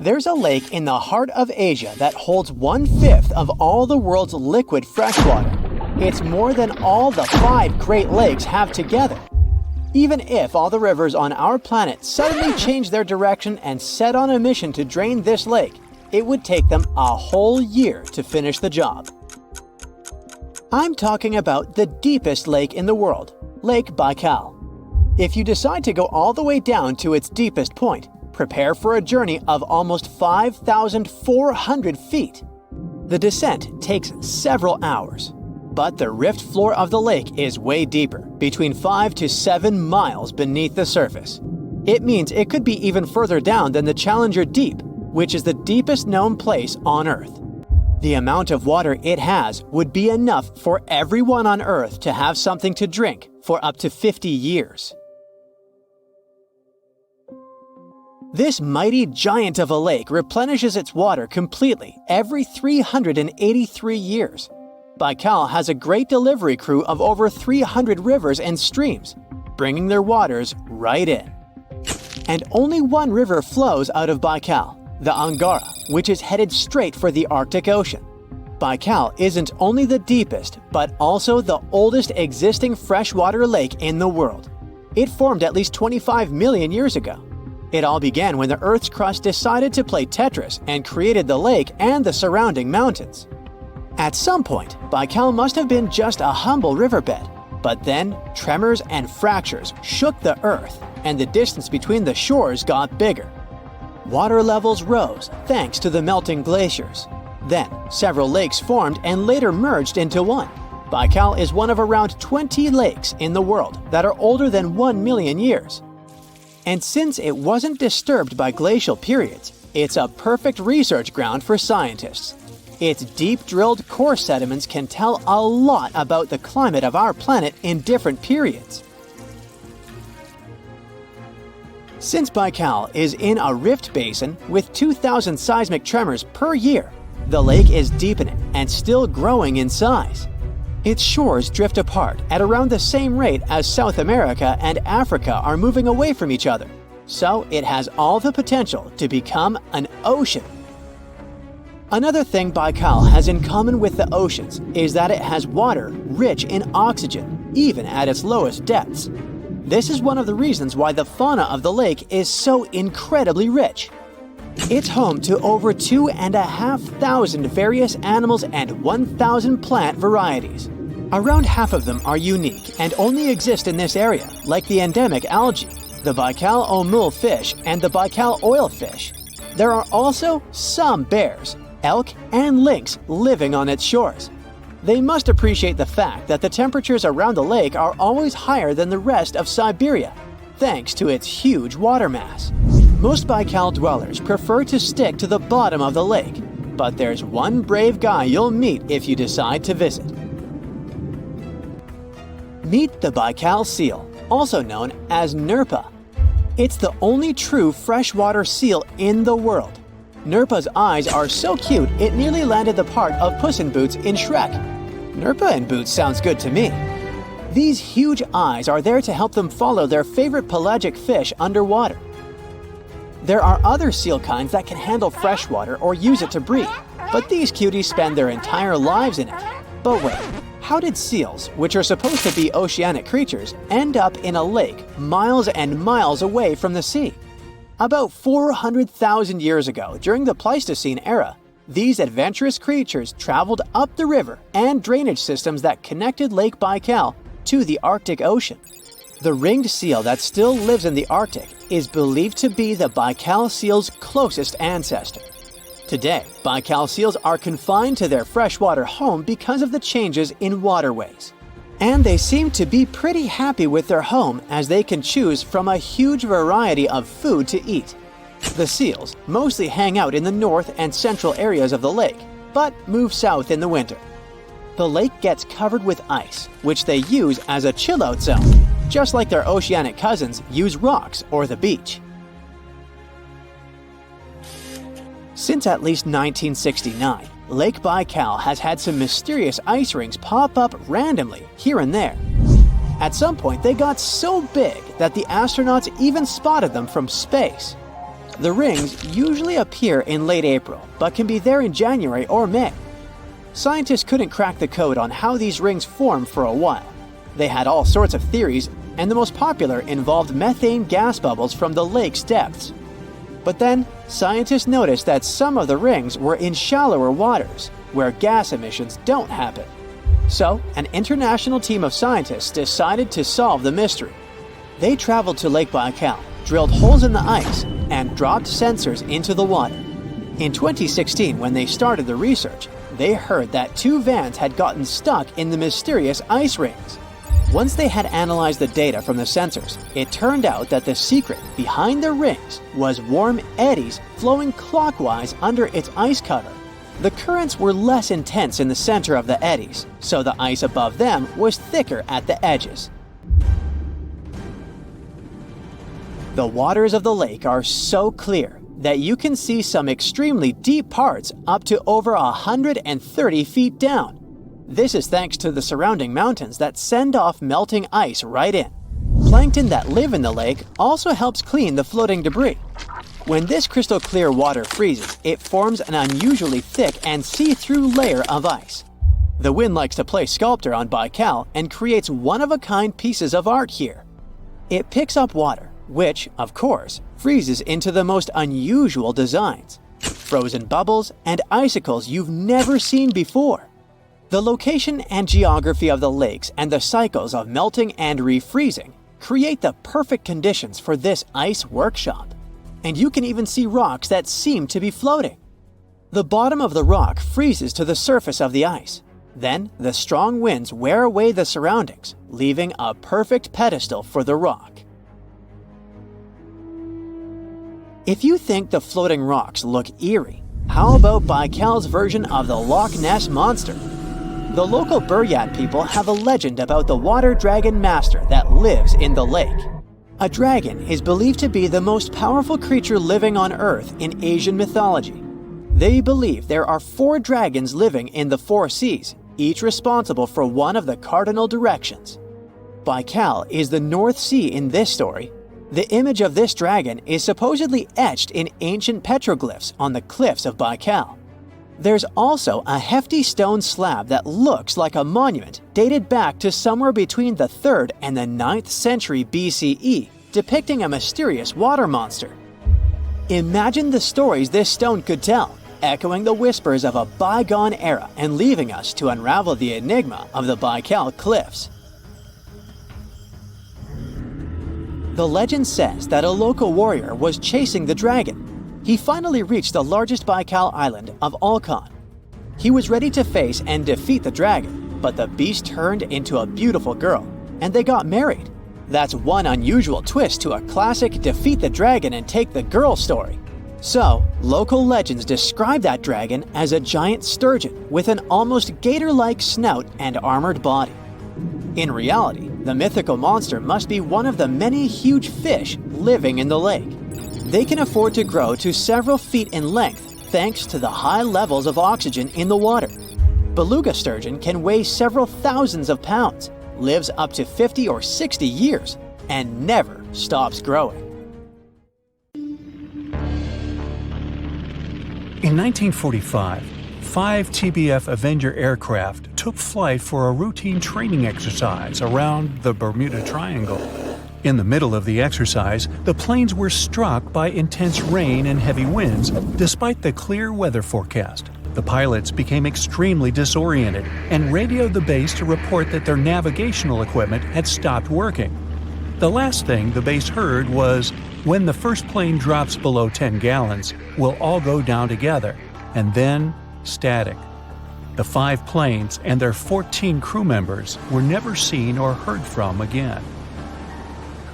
There's a lake in the heart of Asia that holds 1/5 of all the world's liquid freshwater. It's more than all the 5 Great Lakes have together. Even if all the rivers on our planet suddenly changed their direction and set on a mission to drain this lake, it would take them a whole year to finish the job. I'm talking about the deepest lake in the world, Lake Baikal. If you decide to go all the way down to its deepest point, prepare for a journey of almost 5,400 feet. The descent takes several hours, but the rift floor of the lake is way deeper, between 5 to 7 miles beneath the surface. It means it could be even further down than the Challenger Deep, which is the deepest known place on Earth. The amount of water it has would be enough for everyone on Earth to have something to drink for up to 50 years. This mighty giant of a lake replenishes its water completely every 383 years. Baikal has a great delivery crew of over 300 rivers and streams, bringing their waters right in. And only one river flows out of Baikal, the Angara, which is headed straight for the Arctic Ocean. Baikal isn't only the deepest, but also the oldest existing freshwater lake in the world. It formed at least 25 million years ago. It all began when the Earth's crust decided to play Tetris and created the lake and the surrounding mountains. At some point, Baikal must have been just a humble riverbed, but then tremors and fractures shook the Earth, and the distance between the shores got bigger. Water levels rose thanks to the melting glaciers. Then, several lakes formed and later merged into one. Baikal is one of around 20 lakes in the world that are older than 1 million years. And since it wasn't disturbed by glacial periods, it's a perfect research ground for scientists. Its deep-drilled core sediments can tell a lot about the climate of our planet in different periods. Since Baikal is in a rift basin with 2,000 seismic tremors per year, the lake is deepening and still growing in size. Its shores drift apart at around the same rate as South America and Africa are moving away from each other, so it has all the potential to become an ocean. Another thing Baikal has in common with the oceans is that it has water rich in oxygen, even at its lowest depths. This is one of the reasons why the fauna of the lake is so incredibly rich. It's home to over 2,500 various animals and 1,000 plant varieties. Around half of them are unique and only exist in this area, like the endemic algae, the Baikal omul fish, and the Baikal oilfish. There are also some bears, elk, and lynx living on its shores. They must appreciate the fact that the temperatures around the lake are always higher than the rest of Siberia, thanks to its huge water mass. Most Baikal dwellers prefer to stick to the bottom of the lake, but there's one brave guy you'll meet if you decide to visit. Meet the Baikal seal, also known as Nerpa. It's the only true freshwater seal in the world. Nerpa's eyes are so cute it nearly landed the part of Puss in Boots in Shrek. Nerpa in Boots sounds good to me. These huge eyes are there to help them follow their favorite pelagic fish underwater. There are other seal kinds that can handle freshwater or use it to breed, but these cuties spend their entire lives in it. But wait, how did seals, which are supposed to be oceanic creatures, end up in a lake miles and miles away from the sea? About 400,000 years ago, during the Pleistocene era, these adventurous creatures traveled up the river and drainage systems that connected Lake Baikal to the Arctic Ocean. The ringed seal that still lives in the Arctic is believed to be the Baikal seal's closest ancestor. Today, Baikal seals are confined to their freshwater home because of the changes in waterways. And they seem to be pretty happy with their home as they can choose from a huge variety of food to eat. The seals mostly hang out in the north and central areas of the lake, but move south in the winter. The lake gets covered with ice, which they use as a chill-out zone, just like their oceanic cousins use rocks or the beach. Since at least 1969, Lake Baikal has had some mysterious ice rings pop up randomly here and there. At some point, they got so big that the astronauts even spotted them from space. The rings usually appear in late April, but can be there in January or May. Scientists couldn't crack the code on how these rings form for a while. They had all sorts of theories, and the most popular involved methane gas bubbles from the lake's depths. But then, scientists noticed that some of the rings were in shallower waters, where gas emissions don't happen. So, an international team of scientists decided to solve the mystery. They traveled to Lake Baikal, drilled holes in the ice, and dropped sensors into the water. In 2016, when they started the research, they heard that 2 vans had gotten stuck in the mysterious ice rings. Once they had analyzed the data from the sensors, it turned out that the secret behind the rings was warm eddies flowing clockwise under its ice cover. The currents were less intense in the center of the eddies, so the ice above them was thicker at the edges. The waters of the lake are so clear that you can see some extremely deep parts up to over 130 feet down. This is thanks to the surrounding mountains that send off melting ice right in. Plankton that live in the lake also helps clean the floating debris. When this crystal clear water freezes, it forms an unusually thick and see-through layer of ice. The wind likes to play sculptor on Baikal and creates one-of-a-kind pieces of art here. It picks up water, which, of course, freezes into the most unusual designs. Frozen bubbles and icicles you've never seen before. The location and geography of the lakes and the cycles of melting and refreezing create the perfect conditions for this ice workshop. And you can even see rocks that seem to be floating. The bottom of the rock freezes to the surface of the ice. Then, the strong winds wear away the surroundings, leaving a perfect pedestal for the rock. If you think the floating rocks look eerie, how about Baikal's version of the Loch Ness monster? The local Buryat people have a legend about the water dragon master that lives in the lake. A dragon is believed to be the most powerful creature living on Earth in Asian mythology. They believe there are 4 dragons living in the 4 seas, each responsible for one of the cardinal directions. Baikal is the North Sea in this story. The image of this dragon is supposedly etched in ancient petroglyphs on the cliffs of Baikal. There's also a hefty stone slab that looks like a monument dated back to somewhere between the 3rd and the 9th century BCE, depicting a mysterious water monster. Imagine the stories this stone could tell, echoing the whispers of a bygone era and leaving us to unravel the enigma of the Baikal cliffs. The legend says that a local warrior was chasing the dragon. He finally reached the largest Baikal island of Alkan. He was ready to face and defeat the dragon, but the beast turned into a beautiful girl, and they got married. That's one unusual twist to a classic defeat the dragon and take the girl story. So, local legends describe that dragon as a giant sturgeon with an almost gator-like snout and armored body. In reality, the mythical monster must be one of the many huge fish living in the lake. They can afford to grow to several feet in length thanks to the high levels of oxygen in the water. Beluga sturgeon can weigh several thousands of pounds, lives up to 50 or 60 years, and never stops growing. In 1945, 5 TBF Avenger aircraft took flight for a routine training exercise around the Bermuda Triangle. In the middle of the exercise, the planes were struck by intense rain and heavy winds, despite the clear weather forecast. The pilots became extremely disoriented and radioed the base to report that their navigational equipment had stopped working. The last thing the base heard was, "When the first plane drops below 10 gallons, we'll all go down together," and then static. The 5 planes and their 14 crew members were never seen or heard from again.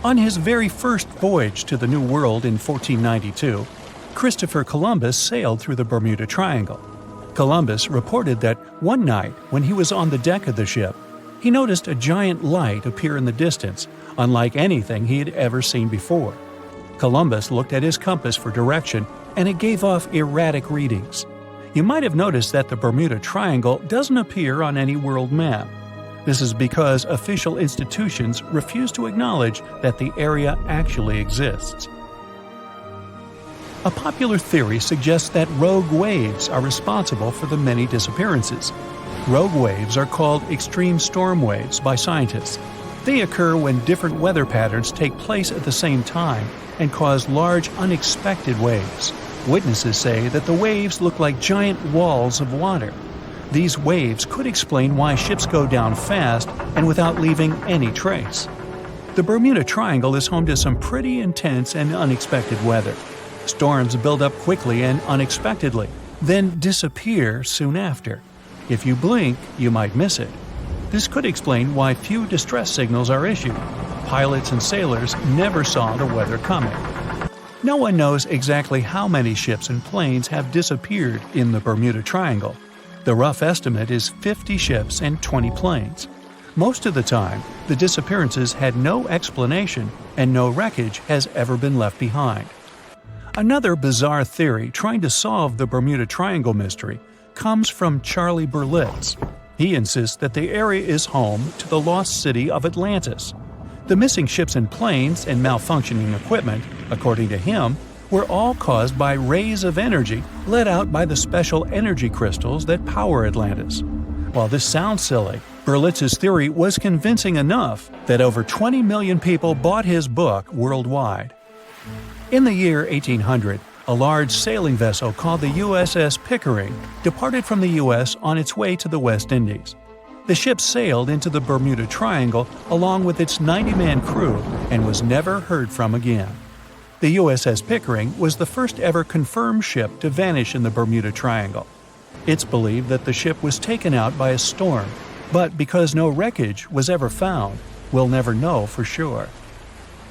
On his very first voyage to the New World in 1492, Christopher Columbus sailed through the Bermuda Triangle. Columbus reported that one night when he was on the deck of the ship, he noticed a giant light appear in the distance, unlike anything he had ever seen before. Columbus looked at his compass for direction, and it gave off erratic readings. You might have noticed that the Bermuda Triangle doesn't appear on any world map. This is because official institutions refuse to acknowledge that the area actually exists. A popular theory suggests that rogue waves are responsible for the many disappearances. Rogue waves are called extreme storm waves by scientists. They occur when different weather patterns take place at the same time and cause large, unexpected waves. Witnesses say that the waves look like giant walls of water. These waves could explain why ships go down fast and without leaving any trace. The Bermuda Triangle is home to some pretty intense and unexpected weather. Storms build up quickly and unexpectedly, then disappear soon after. If you blink, you might miss it. This could explain why few distress signals are issued. Pilots and sailors never saw the weather coming. No one knows exactly how many ships and planes have disappeared in the Bermuda Triangle. The rough estimate is 50 ships and 20 planes. Most of the time, the disappearances had no explanation and no wreckage has ever been left behind. Another bizarre theory trying to solve the Bermuda Triangle mystery comes from Charlie Berlitz. He insists that the area is home to the lost city of Atlantis. The missing ships and planes and malfunctioning equipment, according to him, were all caused by rays of energy let out by the special energy crystals that power Atlantis. While this sounds silly, Berlitz's theory was convincing enough that over 20 million people bought his book worldwide. In the year 1800, a large sailing vessel called the USS Pickering departed from the U.S. on its way to the West Indies. The ship sailed into the Bermuda Triangle along with its 90-man crew and was never heard from again. The USS Pickering was the first ever confirmed ship to vanish in the Bermuda Triangle. It's believed that the ship was taken out by a storm, but because no wreckage was ever found, we'll never know for sure.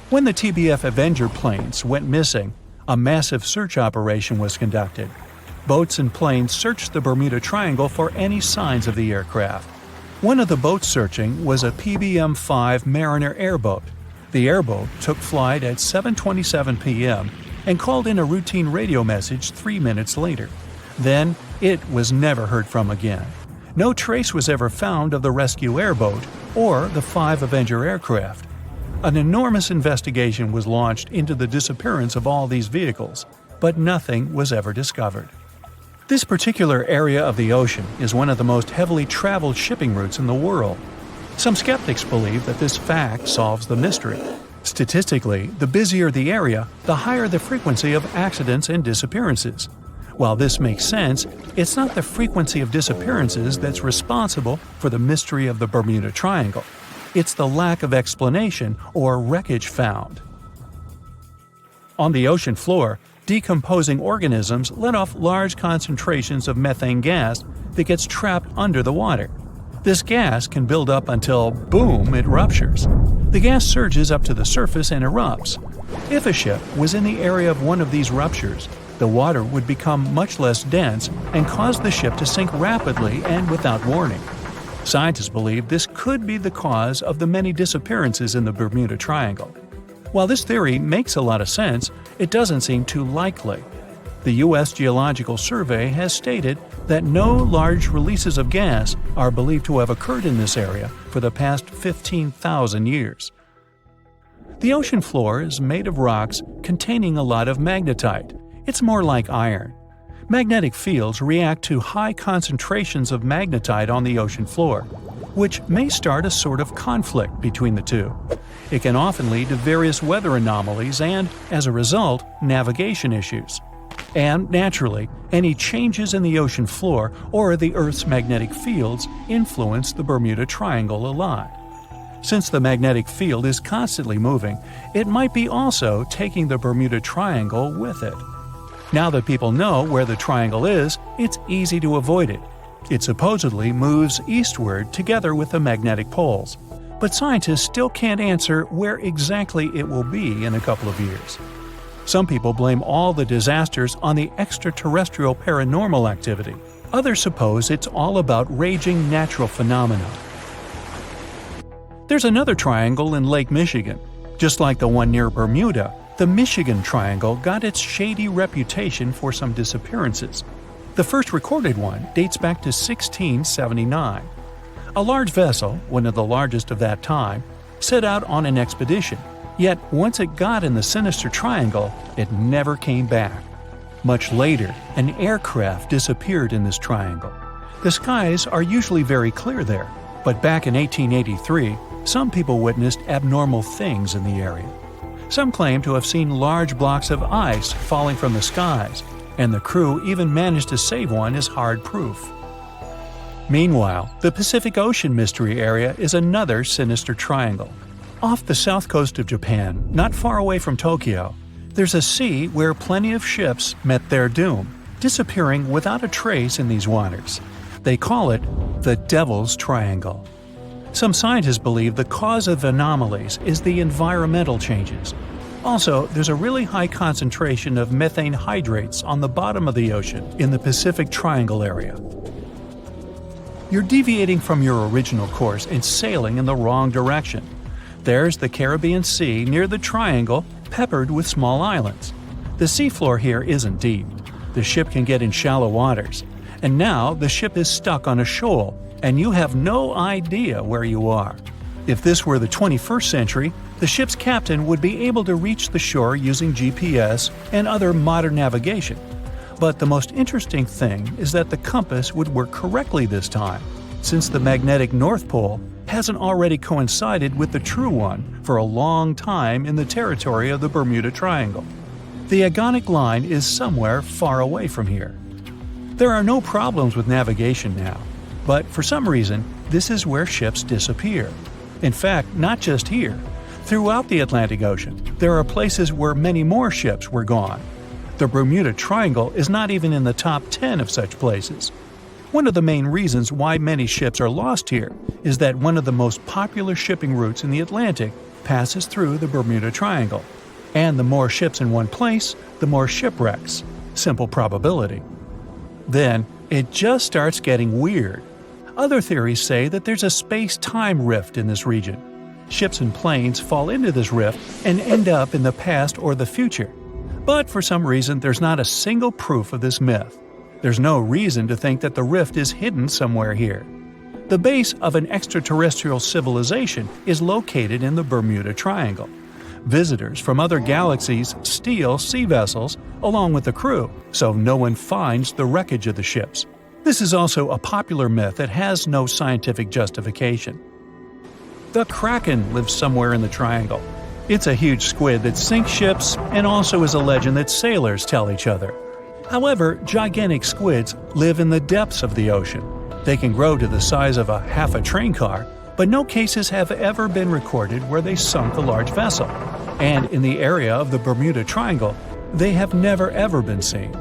When the TBF Avenger planes went missing, a massive search operation was conducted. Boats and planes searched the Bermuda Triangle for any signs of the aircraft. One of the boats searching was a PBM-5 Mariner airboat. The airboat took flight at 7:27 p.m. and called in a routine radio message 3 minutes later. Then, it was never heard from again. No trace was ever found of the rescue airboat or the 5 Avenger aircraft. An enormous investigation was launched into the disappearance of all these vehicles, but nothing was ever discovered. This particular area of the ocean is one of the most heavily traveled shipping routes in the world. Some skeptics believe that this fact solves the mystery. Statistically, the busier the area, the higher the frequency of accidents and disappearances. While this makes sense, it's not the frequency of disappearances that's responsible for the mystery of the Bermuda Triangle. It's the lack of explanation or wreckage found. On the ocean floor, decomposing organisms let off large concentrations of methane gas that gets trapped under the water. This gas can build up until, boom, it ruptures. The gas surges up to the surface and erupts. If a ship was in the area of one of these ruptures, the water would become much less dense and cause the ship to sink rapidly and without warning. Scientists believe this could be the cause of the many disappearances in the Bermuda Triangle. While this theory makes a lot of sense, it doesn't seem too likely. The U.S. Geological Survey has stated that no large releases of gas are believed to have occurred in this area for the past 15,000 years. The ocean floor is made of rocks containing a lot of magnetite. It's more like iron. Magnetic fields react to high concentrations of magnetite on the ocean floor, which may start a sort of conflict between the two. It can often lead to various weather anomalies and, as a result, navigation issues. And, naturally, any changes in the ocean floor or the Earth's magnetic fields influence the Bermuda Triangle a lot. Since the magnetic field is constantly moving, it might be also taking the Bermuda Triangle with it. Now that people know where the triangle is, it's easy to avoid it. It supposedly moves eastward together with the magnetic poles. But scientists still can't answer where exactly it will be in a couple of years. Some people blame all the disasters on the extraterrestrial paranormal activity. Others suppose it's all about raging natural phenomena. There's another triangle in Lake Michigan. Just like the one near Bermuda, the Michigan Triangle got its shady reputation for some disappearances. The first recorded one dates back to 1679. A large vessel, one of the largest of that time, set out on an expedition. Yet once it got in the sinister triangle, it never came back. Much later, an aircraft disappeared in this triangle. The skies are usually very clear there, but back in 1883, some people witnessed abnormal things in the area. Some claim to have seen large blocks of ice falling from the skies, and the crew even managed to save one as hard proof. Meanwhile, the Pacific Ocean Mystery Area is another sinister triangle. Off the south coast of Japan, not far away from Tokyo, there's a sea where plenty of ships met their doom, disappearing without a trace in these waters. They call it the Devil's Triangle. Some scientists believe the cause of anomalies is the environmental changes. Also, there's a really high concentration of methane hydrates on the bottom of the ocean in the Pacific Triangle area. You're deviating from your original course and sailing in the wrong direction. There's the Caribbean Sea near the triangle, peppered with small islands. The seafloor here isn't deep. The ship can get in shallow waters. And now the ship is stuck on a shoal, and you have no idea where you are. If this were the 21st century, the ship's captain would be able to reach the shore using GPS and other modern navigation. But the most interesting thing is that the compass would work correctly this time, since the magnetic North Pole hasn't already coincided with the true one for a long time in the territory of the Bermuda Triangle. The agonic line is somewhere far away from here. There are no problems with navigation now, but for some reason, this is where ships disappear. In fact, not just here. Throughout the Atlantic Ocean, there are places where many more ships were gone. The Bermuda Triangle is not even in the top 10 of such places. One of the main reasons why many ships are lost here is that one of the most popular shipping routes in the Atlantic passes through the Bermuda Triangle. And the more ships in one place, the more shipwrecks. Simple probability. Then, it just starts getting weird. Other theories say that there's a space-time rift in this region. Ships and planes fall into this rift and end up in the past or the future. But for some reason, there's not a single proof of this myth. There's no reason to think that the rift is hidden somewhere here. The base of an extraterrestrial civilization is located in the Bermuda Triangle. Visitors from other galaxies steal sea vessels along with the crew, so no one finds the wreckage of the ships. This is also a popular myth that has no scientific justification. The Kraken lives somewhere in the triangle. It's a huge squid that sinks ships and also is a legend that sailors tell each other. However, gigantic squids live in the depths of the ocean. They can grow to the size of half a train car, but no cases have ever been recorded where they sunk a large vessel. And in the area of the Bermuda Triangle, they have never ever been seen.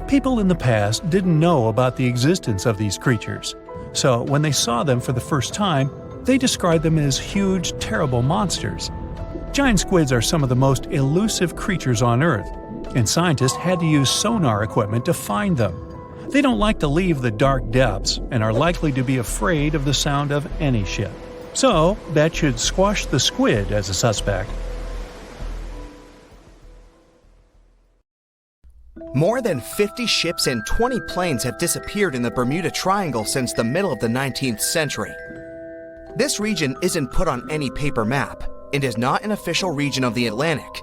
People in the past didn't know about the existence of these creatures, so when they saw them for the first time, they described them as huge, terrible monsters. Giant squids are some of the most elusive creatures on Earth, and scientists had to use sonar equipment to find them. They don't like to leave the dark depths and are likely to be afraid of the sound of any ship. So, that should squash the squid as a suspect. More than 50 ships and 20 planes have disappeared in the Bermuda Triangle since the middle of the 19th century. This region isn't put on any paper map and is not an official region of the Atlantic.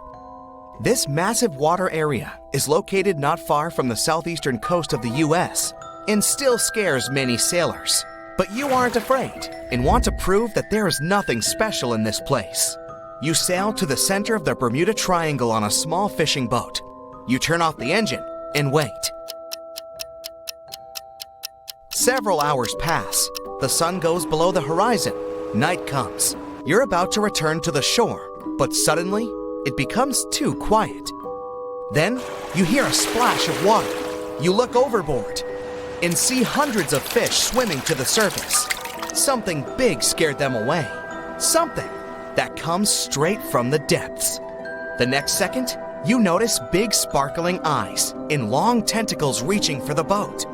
This massive water area is located not far from the southeastern coast of the US and still scares many sailors. But you aren't afraid and want to prove that there is nothing special in this place. You sail to the center of the Bermuda Triangle on a small fishing boat. You turn off the engine and wait. Several hours pass. The sun goes below the horizon. Night comes. You're about to return to the shore, but suddenly, it becomes too quiet. Then, you hear a splash of water. You look overboard and see hundreds of fish swimming to the surface. Something big scared them away. Something that comes straight from the depths. The next second, you notice big sparkling eyes and long tentacles reaching for the boat.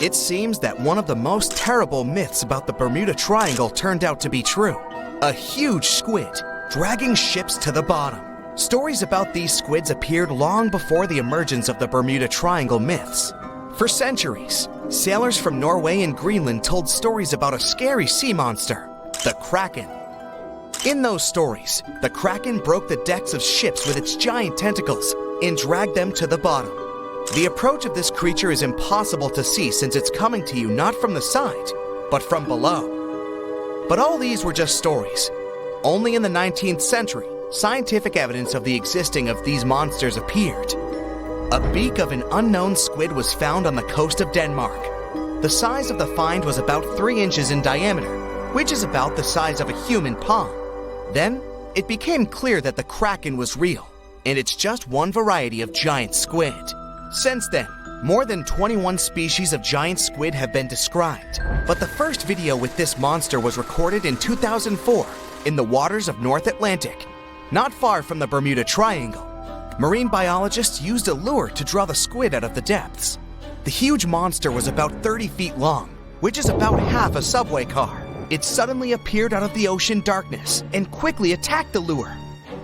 It seems that one of the most terrible myths about the Bermuda Triangle turned out to be true. A huge squid dragging ships to the bottom. Stories about these squids appeared long before the emergence of the Bermuda Triangle myths. For centuries, sailors from Norway and Greenland told stories about a scary sea monster, the Kraken. In those stories, the Kraken broke the decks of ships with its giant tentacles and dragged them to the bottom. The approach of this creature is impossible to see since it's coming to you not from the side, but from below. But all these were just stories. Only in the 19th century, scientific evidence of the existing of these monsters appeared. A beak of an unknown squid was found on the coast of Denmark. The size of the find was about 3 inches in diameter, which is about the size of a human palm. Then, it became clear that the kraken was real, and it's just one variety of giant squid. Since then, more than 21 species of giant squid have been described, but the first video with this monster was recorded in 2004 in the waters of North Atlantic, not far from the Bermuda Triangle. Marine biologists used a lure to draw the squid out of the depths. The huge monster was about 30 feet long, which is about half a subway car. It suddenly appeared out of the ocean darkness and quickly attacked the lure,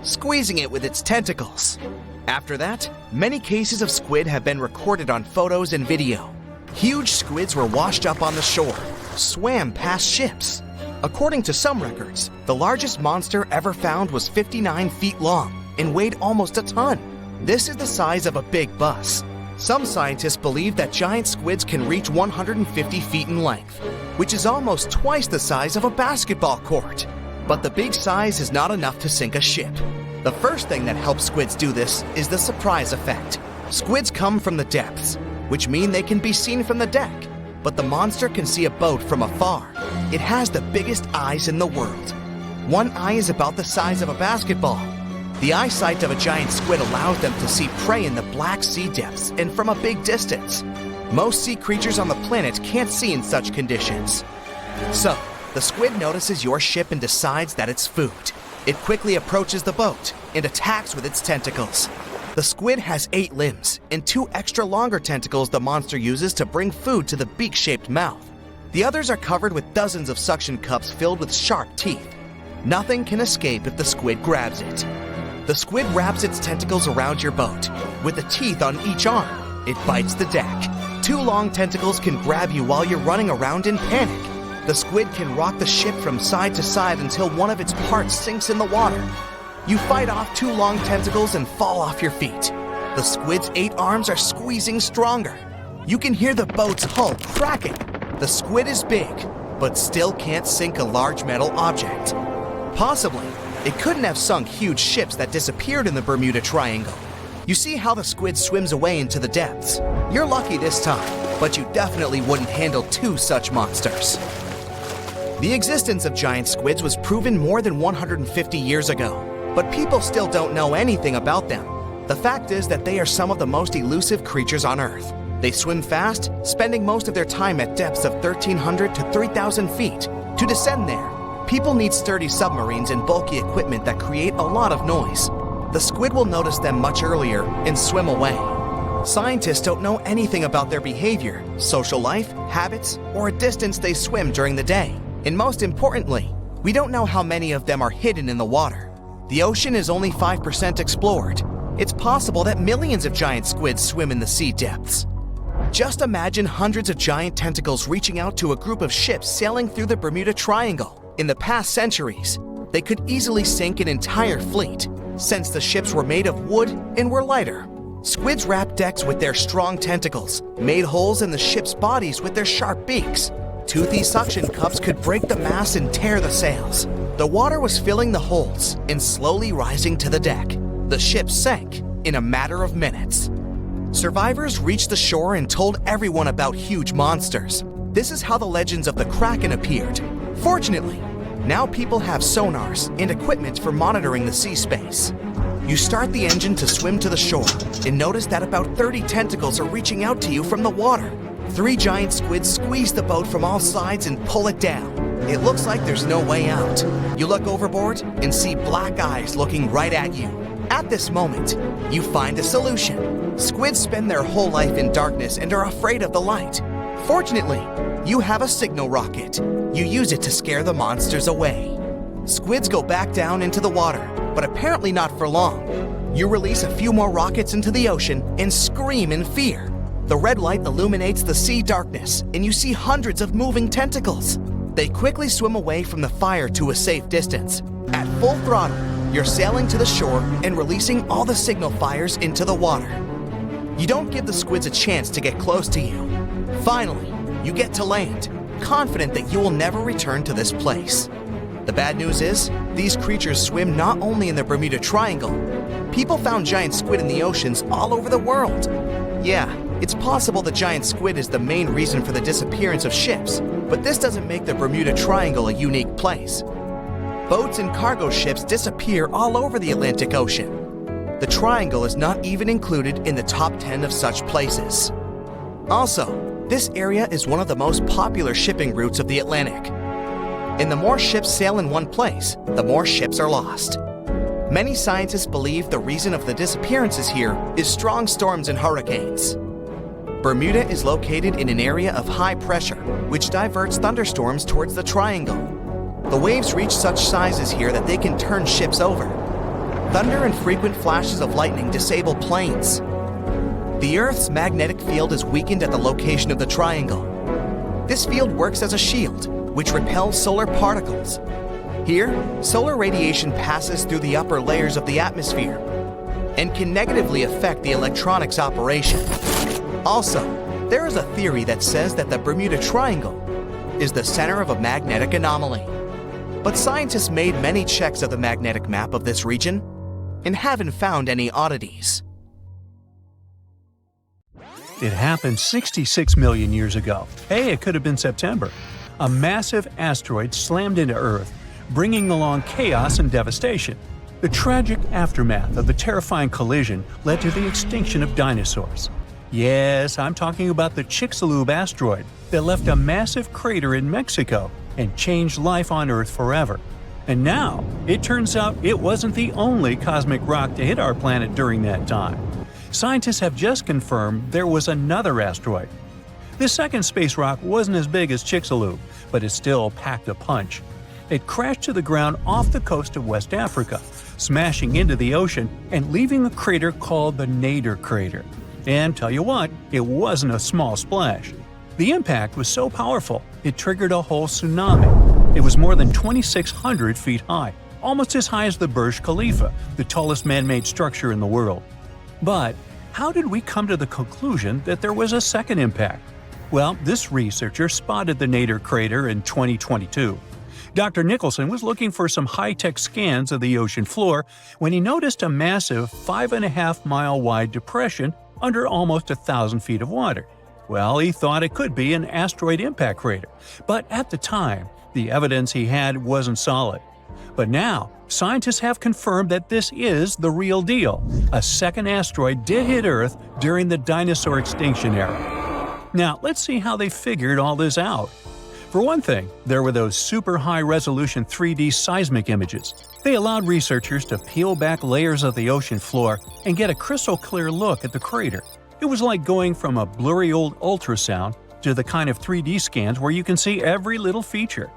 squeezing it with its tentacles. After that, many cases of squid have been recorded on photos and video. Huge squids were washed up on the shore, swam past ships. According to some records, the largest monster ever found was 59 feet long and weighed almost a ton. This is the size of a big bus. Some scientists believe that giant squids can reach 150 feet in length, which is almost twice the size of a basketball court. But the big size is not enough to sink a ship. The first thing that helps squids do this is the surprise effect. Squids come from the depths, which mean they can be seen from the deck, but the monster can see a boat from afar. It has the biggest eyes in the world. One eye is about the size of a basketball. The eyesight of a giant squid allows them to see prey in the Black Sea depths and from a big distance. Most sea creatures on the planet can't see in such conditions. So, the squid notices your ship and decides that it's food. It quickly approaches the boat and attacks with its tentacles. The squid has 8 limbs and 2 extra longer tentacles the monster uses to bring food to the beak-shaped mouth. The others are covered with dozens of suction cups filled with sharp teeth. Nothing can escape if the squid grabs it. The squid wraps its tentacles around your boat. With the teeth on each arm, it bites the deck. 2 long tentacles can grab you while you're running around in panic. The squid can rock the ship from side to side until one of its parts sinks in the water. You fight off 2 long tentacles and fall off your feet. The squid's 8 arms are squeezing stronger. You can hear the boat's hull cracking. The squid is big, but still can't sink a large metal object. Possibly, it couldn't have sunk huge ships that disappeared in the Bermuda Triangle. You see how the squid swims away into the depths. You're lucky this time, but you definitely wouldn't handle 2 such monsters. The existence of giant squids was proven more than 150 years ago, but people still don't know anything about them. The fact is that they are some of the most elusive creatures on Earth. They swim fast, spending most of their time at depths of 1,300 to 3,000 feet. To descend there, people need sturdy submarines and bulky equipment that create a lot of noise. The squid will notice them much earlier and swim away. Scientists don't know anything about their behavior, social life, habits, or a distance they swim during the day. And most importantly, we don't know how many of them are hidden in the water. The ocean is only 5% explored. It's possible that millions of giant squids swim in the sea depths. Just imagine hundreds of giant tentacles reaching out to a group of ships sailing through the Bermuda Triangle. In the past centuries, they could easily sink an entire fleet, since the ships were made of wood and were lighter. Squids wrapped decks with their strong tentacles, made holes in the ship's bodies with their sharp beaks. Toothy suction cups could break the masts and tear the sails. The water was filling the holes and slowly rising to the deck. The ship sank in a matter of minutes. Survivors reached the shore and told everyone about huge monsters. This is how the legends of the Kraken appeared. Fortunately, now people have sonars and equipment for monitoring the sea space. You start the engine to swim to the shore and notice that about 30 tentacles are reaching out to you from the water. 3 giant squids squeeze the boat from all sides and pull it down. It looks like there's no way out. You look overboard and see black eyes looking right at you. At this moment, you find a solution. Squids spend their whole life in darkness and are afraid of the light. Fortunately, you have a signal rocket. You use it to scare the monsters away. Squids go back down into the water, but apparently not for long. You release a few more rockets into the ocean and scream in fear. The red light illuminates the sea darkness, and you see hundreds of moving tentacles. They quickly swim away from the fire to a safe distance. At full throttle, you're sailing to the shore and releasing all the signal fires into the water. You don't give the squids a chance to get close to you. Finally, you get to land, confident that you will never return to this place. The bad news is, these creatures swim not only in the Bermuda Triangle. People found giant squid in the oceans all over the world. Yeah, it's possible the giant squid is the main reason for the disappearance of ships, but this doesn't make the Bermuda Triangle a unique place. Boats and cargo ships disappear all over the Atlantic Ocean. The Triangle is not even included in the top 10 of such places. Also, this area is one of the most popular shipping routes of the Atlantic. And the more ships sail in one place, the more ships are lost. Many scientists believe the reason of the disappearances here is strong storms and hurricanes. Bermuda is located in an area of high pressure, which diverts thunderstorms towards the Triangle. The waves reach such sizes here that they can turn ships over. Thunder and frequent flashes of lightning disable planes. The Earth's magnetic field is weakened at the location of the Triangle. This field works as a shield, which repels solar particles. Here, solar radiation passes through the upper layers of the atmosphere and can negatively affect the electronics operation. Also, there is a theory that says that the Bermuda Triangle is the center of a magnetic anomaly. But scientists made many checks of the magnetic map of this region and haven't found any oddities. It happened 66 million years ago. Hey, it could have been September. A massive asteroid slammed into Earth, bringing along chaos and devastation. The tragic aftermath of the terrifying collision led to the extinction of dinosaurs. Yes, I'm talking about the Chicxulub asteroid that left a massive crater in Mexico and changed life on Earth forever. And now, it turns out it wasn't the only cosmic rock to hit our planet during that time. Scientists have just confirmed there was another asteroid. This second space rock wasn't as big as Chicxulub, but it still packed a punch. It crashed to the ground off the coast of West Africa, smashing into the ocean and leaving a crater called the Nader crater. And tell you what, it wasn't a small splash. The impact was so powerful, it triggered a whole tsunami. It was more than 2,600 feet high, almost as high as the Burj Khalifa, the tallest man-made structure in the world. But how did we come to the conclusion that there was a second impact? Well, this researcher spotted the Nader crater in 2022. Dr. Nicholson was looking for some high-tech scans of the ocean floor when he noticed a massive 5.5-mile-wide depression under almost 1,000 feet of water. Well, he thought it could be an asteroid impact crater, but at the time, the evidence he had wasn't solid. But now, scientists have confirmed that this is the real deal. A second asteroid did hit Earth during the dinosaur extinction era. Now, let's see how they figured all this out. For one thing, there were those super high-resolution 3D seismic images. They allowed researchers to peel back layers of the ocean floor and get a crystal-clear look at the crater. It was like going from a blurry old ultrasound to the kind of 3D scans where you can see every little feature.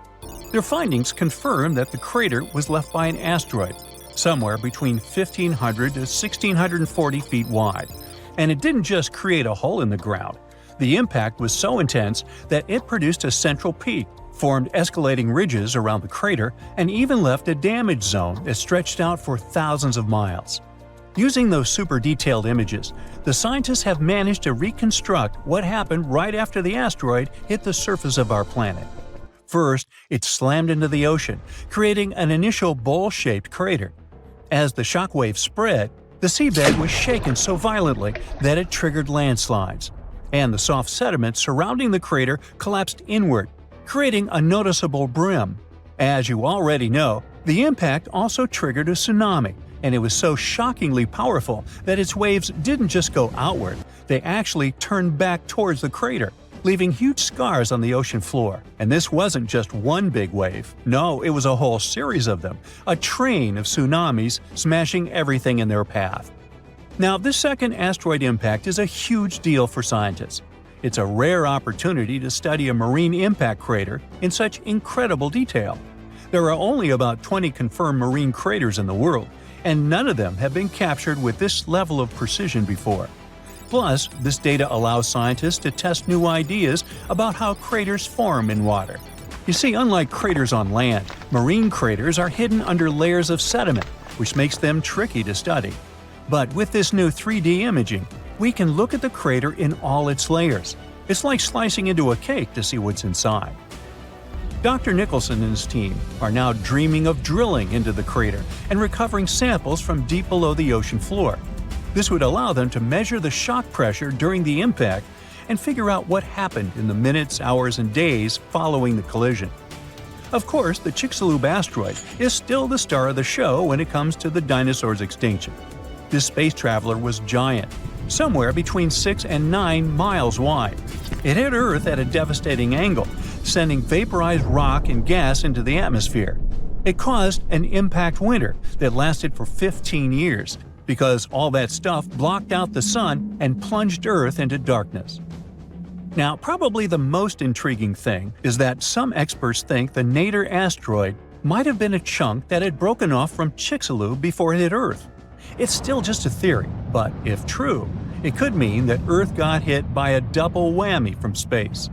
Their findings confirm that the crater was left by an asteroid, somewhere between 1,500 to 1,640 feet wide. And it didn't just create a hole in the ground. The impact was so intense that it produced a central peak, formed escalating ridges around the crater, and even left a damage zone that stretched out for thousands of miles. Using those super detailed images, the scientists have managed to reconstruct what happened right after the asteroid hit the surface of our planet. First, it slammed into the ocean, creating an initial bowl-shaped crater. As the shockwave spread, the seabed was shaken so violently that it triggered landslides, and the soft sediment surrounding the crater collapsed inward, creating a noticeable brim. As you already know, the impact also triggered a tsunami, and it was so shockingly powerful that its waves didn't just go outward, they actually turned back towards the crater, leaving huge scars on the ocean floor. And this wasn't just one big wave. No, it was a whole series of them, a train of tsunamis smashing everything in their path. Now, this second asteroid impact is a huge deal for scientists. It's a rare opportunity to study a marine impact crater in such incredible detail. There are only about 20 confirmed marine craters in the world, and none of them have been captured with this level of precision before. Plus, this data allows scientists to test new ideas about how craters form in water. You see, unlike craters on land, marine craters are hidden under layers of sediment, which makes them tricky to study. But with this new 3D imaging, we can look at the crater in all its layers. It's like slicing into a cake to see what's inside. Dr. Nicholson and his team are now dreaming of drilling into the crater and recovering samples from deep below the ocean floor. This would allow them to measure the shock pressure during the impact and figure out what happened in the minutes, hours, and days following the collision. Of course, the Chicxulub asteroid is still the star of the show when it comes to the dinosaurs' extinction. This space traveler was giant, somewhere between 6 and 9 miles wide. It hit Earth at a devastating angle, sending vaporized rock and gas into the atmosphere. It caused an impact winter that lasted for 15 years, because all that stuff blocked out the sun and plunged Earth into darkness. Now, probably the most intriguing thing is that some experts think the Nader asteroid might have been a chunk that had broken off from Chicxulub before it hit Earth. It's still just a theory, but if true, it could mean that Earth got hit by a double whammy from space.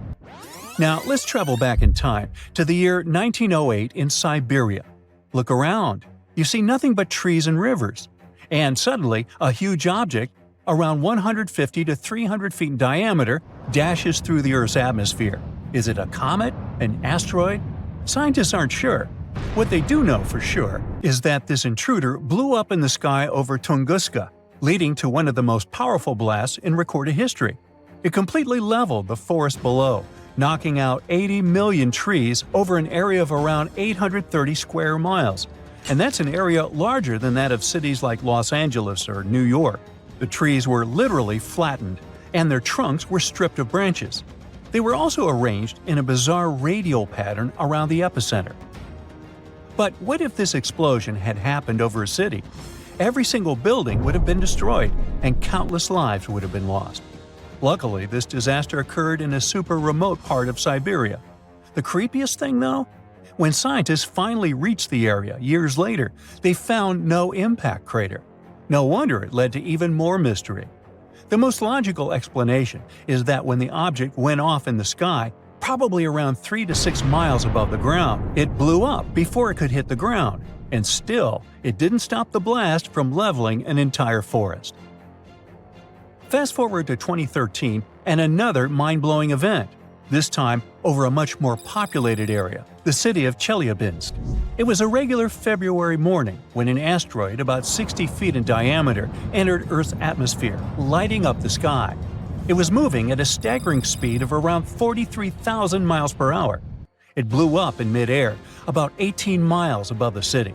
Now, let's travel back in time to the year 1908 in Siberia. Look around. You see nothing but trees and rivers. And suddenly, a huge object, around 150 to 300 feet in diameter, dashes through the Earth's atmosphere. Is it a comet? An asteroid? Scientists aren't sure. What they do know for sure is that this intruder blew up in the sky over Tunguska, leading to one of the most powerful blasts in recorded history. It completely leveled the forest below, knocking out 80 million trees over an area of around 830 square miles. And that's an area larger than that of cities like Los Angeles or New York. The trees were literally flattened, and their trunks were stripped of branches. They were also arranged in a bizarre radial pattern around the epicenter. But what if this explosion had happened over a city? Every single building would have been destroyed, and countless lives would have been lost. Luckily, this disaster occurred in a super remote part of Siberia. The creepiest thing, though? When scientists finally reached the area years later, they found no impact crater. No wonder it led to even more mystery. The most logical explanation is that when the object went off in the sky, probably around 3 to 6 miles above the ground, it blew up before it could hit the ground, and still, it didn't stop the blast from leveling an entire forest. Fast forward to 2013 and another mind-blowing event, this time over a much more populated area, the city of Chelyabinsk. It was a regular February morning when an asteroid about 60 feet in diameter entered Earth's atmosphere, lighting up the sky. It was moving at a staggering speed of around 43,000 miles per hour. It blew up in midair, about 18 miles above the city.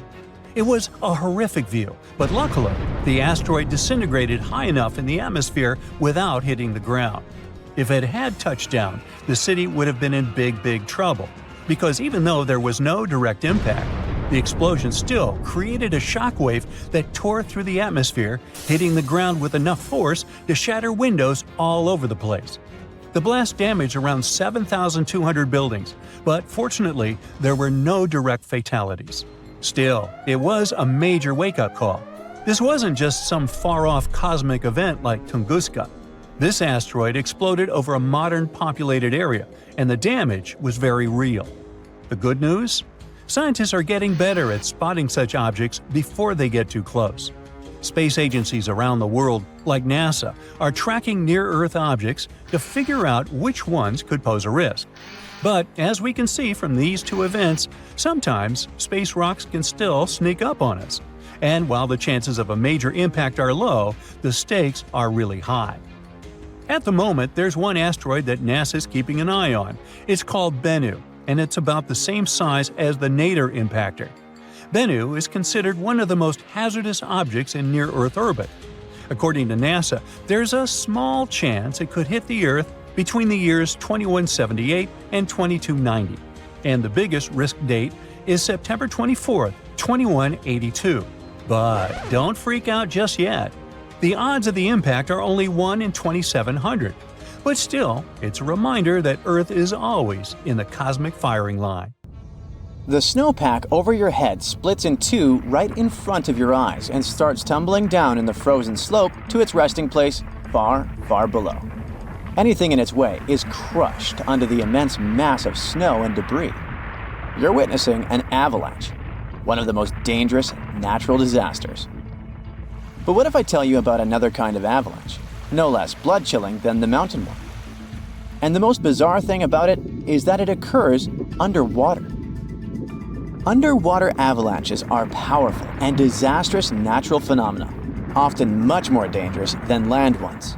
It was a horrific view, but luckily, the asteroid disintegrated high enough in the atmosphere without hitting the ground. If it had touched down, the city would have been in big trouble, because even though there was no direct impact, the explosion still created a shockwave that tore through the atmosphere, hitting the ground with enough force to shatter windows all over the place. The blast damaged around 7,200 buildings, but fortunately, there were no direct fatalities. Still, it was a major wake-up call. This wasn't just some far-off cosmic event like Tunguska. This asteroid exploded over a modern populated area, and the damage was very real. The good news? Scientists are getting better at spotting such objects before they get too close. Space agencies around the world, like NASA, are tracking near-Earth objects to figure out which ones could pose a risk. But as we can see from these two events, sometimes space rocks can still sneak up on us. And while the chances of a major impact are low, the stakes are really high. At the moment, there's one asteroid that NASA's keeping an eye on. It's called Bennu, and it's about the same size as the Nader impactor. Bennu is considered one of the most hazardous objects in near-Earth orbit. According to NASA, there's a small chance it could hit the Earth between the years 2178 and 2290, and the biggest risk date is September 24, 2182. But don't freak out just yet. The odds of the impact are only 1 in 2,700, but still, it's a reminder that Earth is always in the cosmic firing line. The snowpack over your head splits in two right in front of your eyes and starts tumbling down in the frozen slope to its resting place far, far below. Anything in its way is crushed under the immense mass of snow and debris. You're witnessing an avalanche, one of the most dangerous natural disasters. But what if I tell you about another kind of avalanche? no less blood-chilling than the mountain one. And the most bizarre thing about it is that it occurs underwater. Underwater avalanches are powerful and disastrous natural phenomena, often much more dangerous than land ones.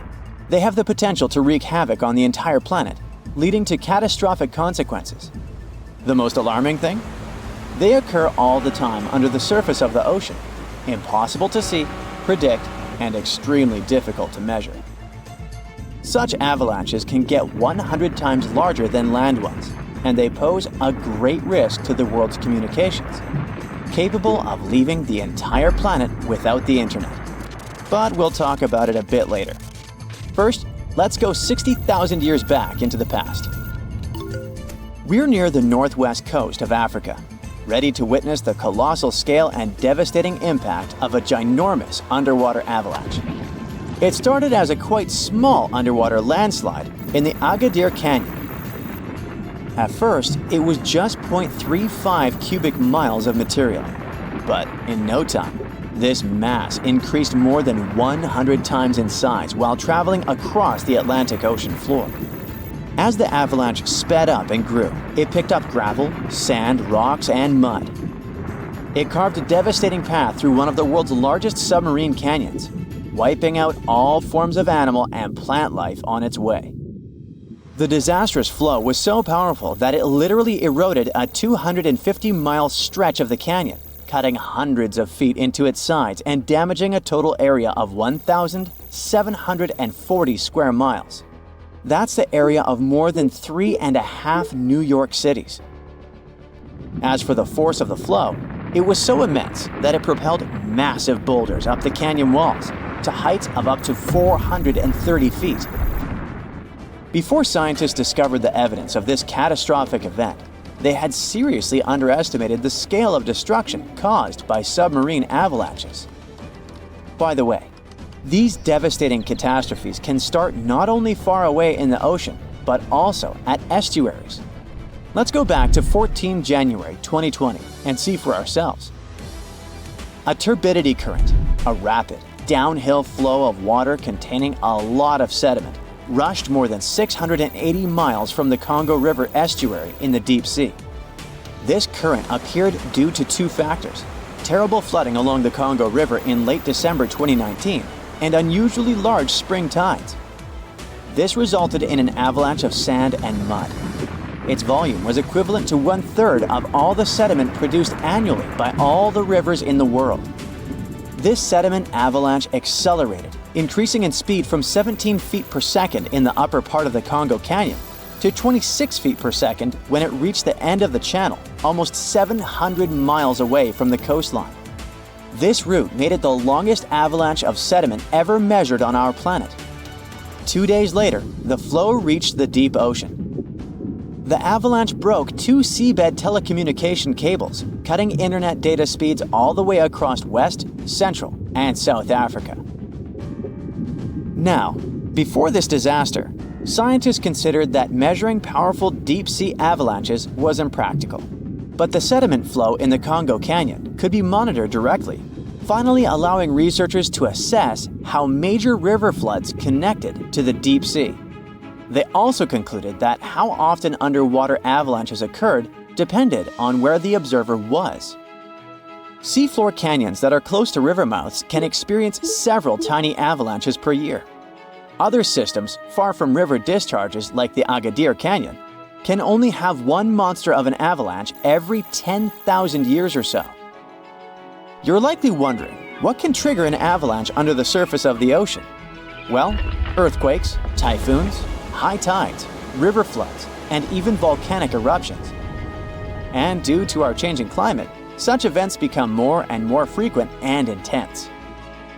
They have the potential to wreak havoc on the entire planet, leading to catastrophic consequences. The most alarming thing? They occur all the time under the surface of the ocean, impossible to see, predict, and extremely difficult to measure. Such avalanches can get 100 times larger than land ones, and they pose a great risk to the world's communications, capable of leaving the entire planet without the internet. But we'll talk about it a bit later. First, let's go 60,000 years back into the past. We're near the northwest coast of Africa, ready to witness the colossal scale and devastating impact of a ginormous underwater avalanche. It started as a quite small underwater landslide in the Agadir Canyon. At first, it was just 0.35 cubic miles of material, but in no time, this mass increased more than 100 times in size while traveling across the Atlantic Ocean floor. As the avalanche sped up and grew, it picked up gravel, sand, rocks, and mud. It carved a devastating path through one of the world's largest submarine canyons, wiping out all forms of animal and plant life on its way. The disastrous flow was so powerful that it literally eroded a 250-mile stretch of the canyon, cutting hundreds of feet into its sides and damaging a total area of 1,740 square miles. That's the area of more than 3.5 New York cities. As for the force of the flow, it was so immense that it propelled massive boulders up the canyon walls to heights of up to 430 feet. Before scientists discovered the evidence of this catastrophic event, they had seriously underestimated the scale of destruction caused by submarine avalanches. By the way, these devastating catastrophes can start not only far away in the ocean, but also at estuaries. Let's go back to 14 January 2020 and see for ourselves. A turbidity current, a rapid, downhill flow of water containing a lot of sediment, rushed more than 680 miles from the Congo River estuary in the deep sea. This current appeared due to two factors: terrible flooding along the Congo River in late December 2019 and unusually large spring tides. This resulted in an avalanche of sand and mud. Its volume was equivalent to 1/3 of all the sediment produced annually by all the rivers in the world. This sediment avalanche accelerated, increasing in speed from 17 feet per second in the upper part of the Congo Canyon to 26 feet per second when it reached the end of the channel, almost 700 miles away from the coastline. This route made it the longest avalanche of sediment ever measured on our planet. 2 days later, the flow reached the deep ocean. The avalanche broke 2 seabed telecommunication cables, cutting internet data speeds all the way across West, Central, and South Africa. Now, before this disaster, scientists considered that measuring powerful deep-sea avalanches was impractical. But the sediment flow in the Congo Canyon could be monitored directly, finally allowing researchers to assess how major river floods connected to the deep sea. They also concluded that how often underwater avalanches occurred depended on where the observer was. Seafloor canyons that are close to river mouths can experience several tiny avalanches per year. Other systems, far from river discharges like the Agadir Canyon, can only have one monster of an avalanche every 10,000 years or so. You're likely wondering, what can trigger an avalanche under the surface of the ocean? Well, earthquakes, typhoons, high tides, river floods, and even volcanic eruptions. And due to our changing climate, such events become more and more frequent and intense.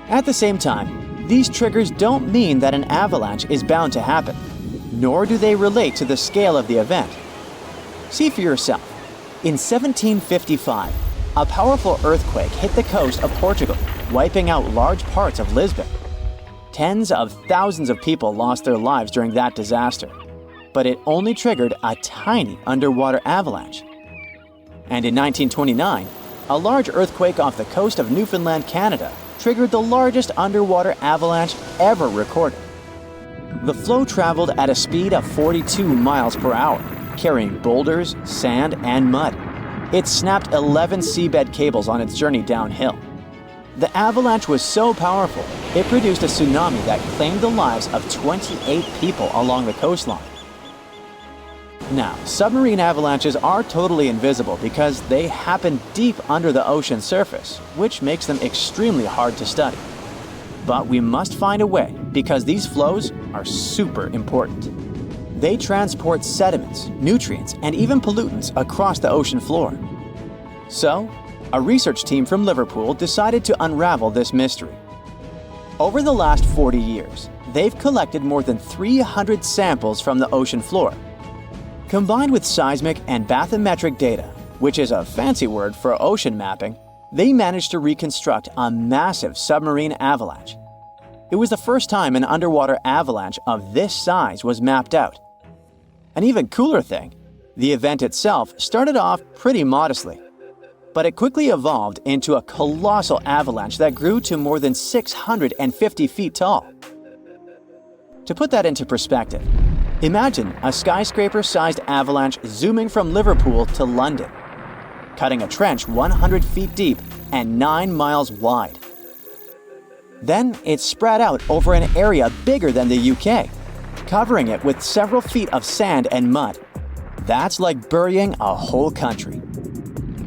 At the same time, these triggers don't mean that an avalanche is bound to happen, nor do they relate to the scale of the event. See for yourself. In 1755, a powerful earthquake hit the coast of Portugal, wiping out large parts of Lisbon. Tens of thousands of people lost their lives during that disaster, but it only triggered a tiny underwater avalanche. And in 1929, a large earthquake off the coast of Newfoundland, Canada, triggered the largest underwater avalanche ever recorded, The flow traveled at a speed of 42 miles per hour, carrying boulders, sand, and mud. It snapped 11 seabed cables on its journey downhill. The avalanche was so powerful, it produced a tsunami that claimed the lives of 28 people along the coastline. Now, submarine avalanches are totally invisible because they happen deep under the ocean surface, which makes them extremely hard to study. But we must find a way because these flows are super important. They transport sediments, nutrients, and even pollutants across the ocean floor. So, a research team from Liverpool decided to unravel this mystery. Over the last 40 years, they've collected more than 300 samples from the ocean floor. Combined with seismic and bathymetric data, which is a fancy word for ocean mapping, they managed to reconstruct a massive submarine avalanche. It was the first time an underwater avalanche of this size was mapped out. An even cooler thing, the event itself started off pretty modestly, but it quickly evolved into a colossal avalanche that grew to more than 650 feet tall. To put that into perspective, imagine a skyscraper-sized avalanche zooming from Liverpool to London, cutting a trench 100 feet deep and 9 miles wide. Then it spread out over an area bigger than the UK, covering it with several feet of sand and mud. That's like burying a whole country.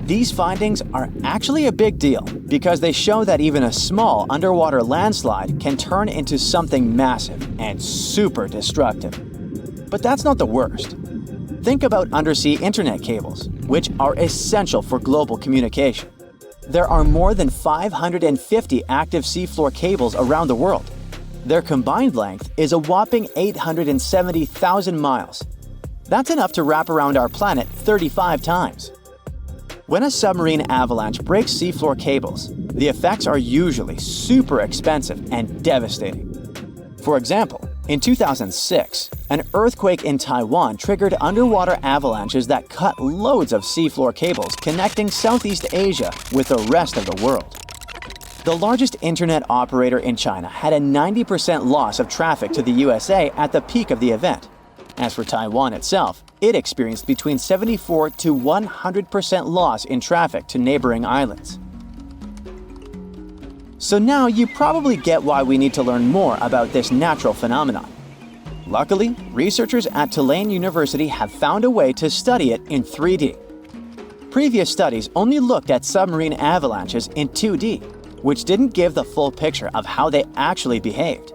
These findings are actually a big deal because they show that even a small underwater landslide can turn into something massive and super destructive. But that's not the worst. Think about undersea internet cables, which are essential for global communication. There are more than 550 active seafloor cables around the world. Their combined length is a whopping 870,000 miles. That's enough to wrap around our planet 35 times. When a submarine avalanche breaks seafloor cables, the effects are usually super expensive and devastating. For example, in 2006, an earthquake in Taiwan triggered underwater avalanches that cut loads of seafloor cables connecting Southeast Asia with the rest of the world. The largest internet operator in China had a 90% loss of traffic to the USA at the peak of the event. As for Taiwan itself, it experienced between 74 to 100% loss in traffic to neighboring islands. So now you probably get why we need to learn more about this natural phenomenon. Luckily, researchers at Tulane University have found a way to study it in 3D. Previous studies only looked at submarine avalanches in 2D, which didn't give the full picture of how they actually behaved.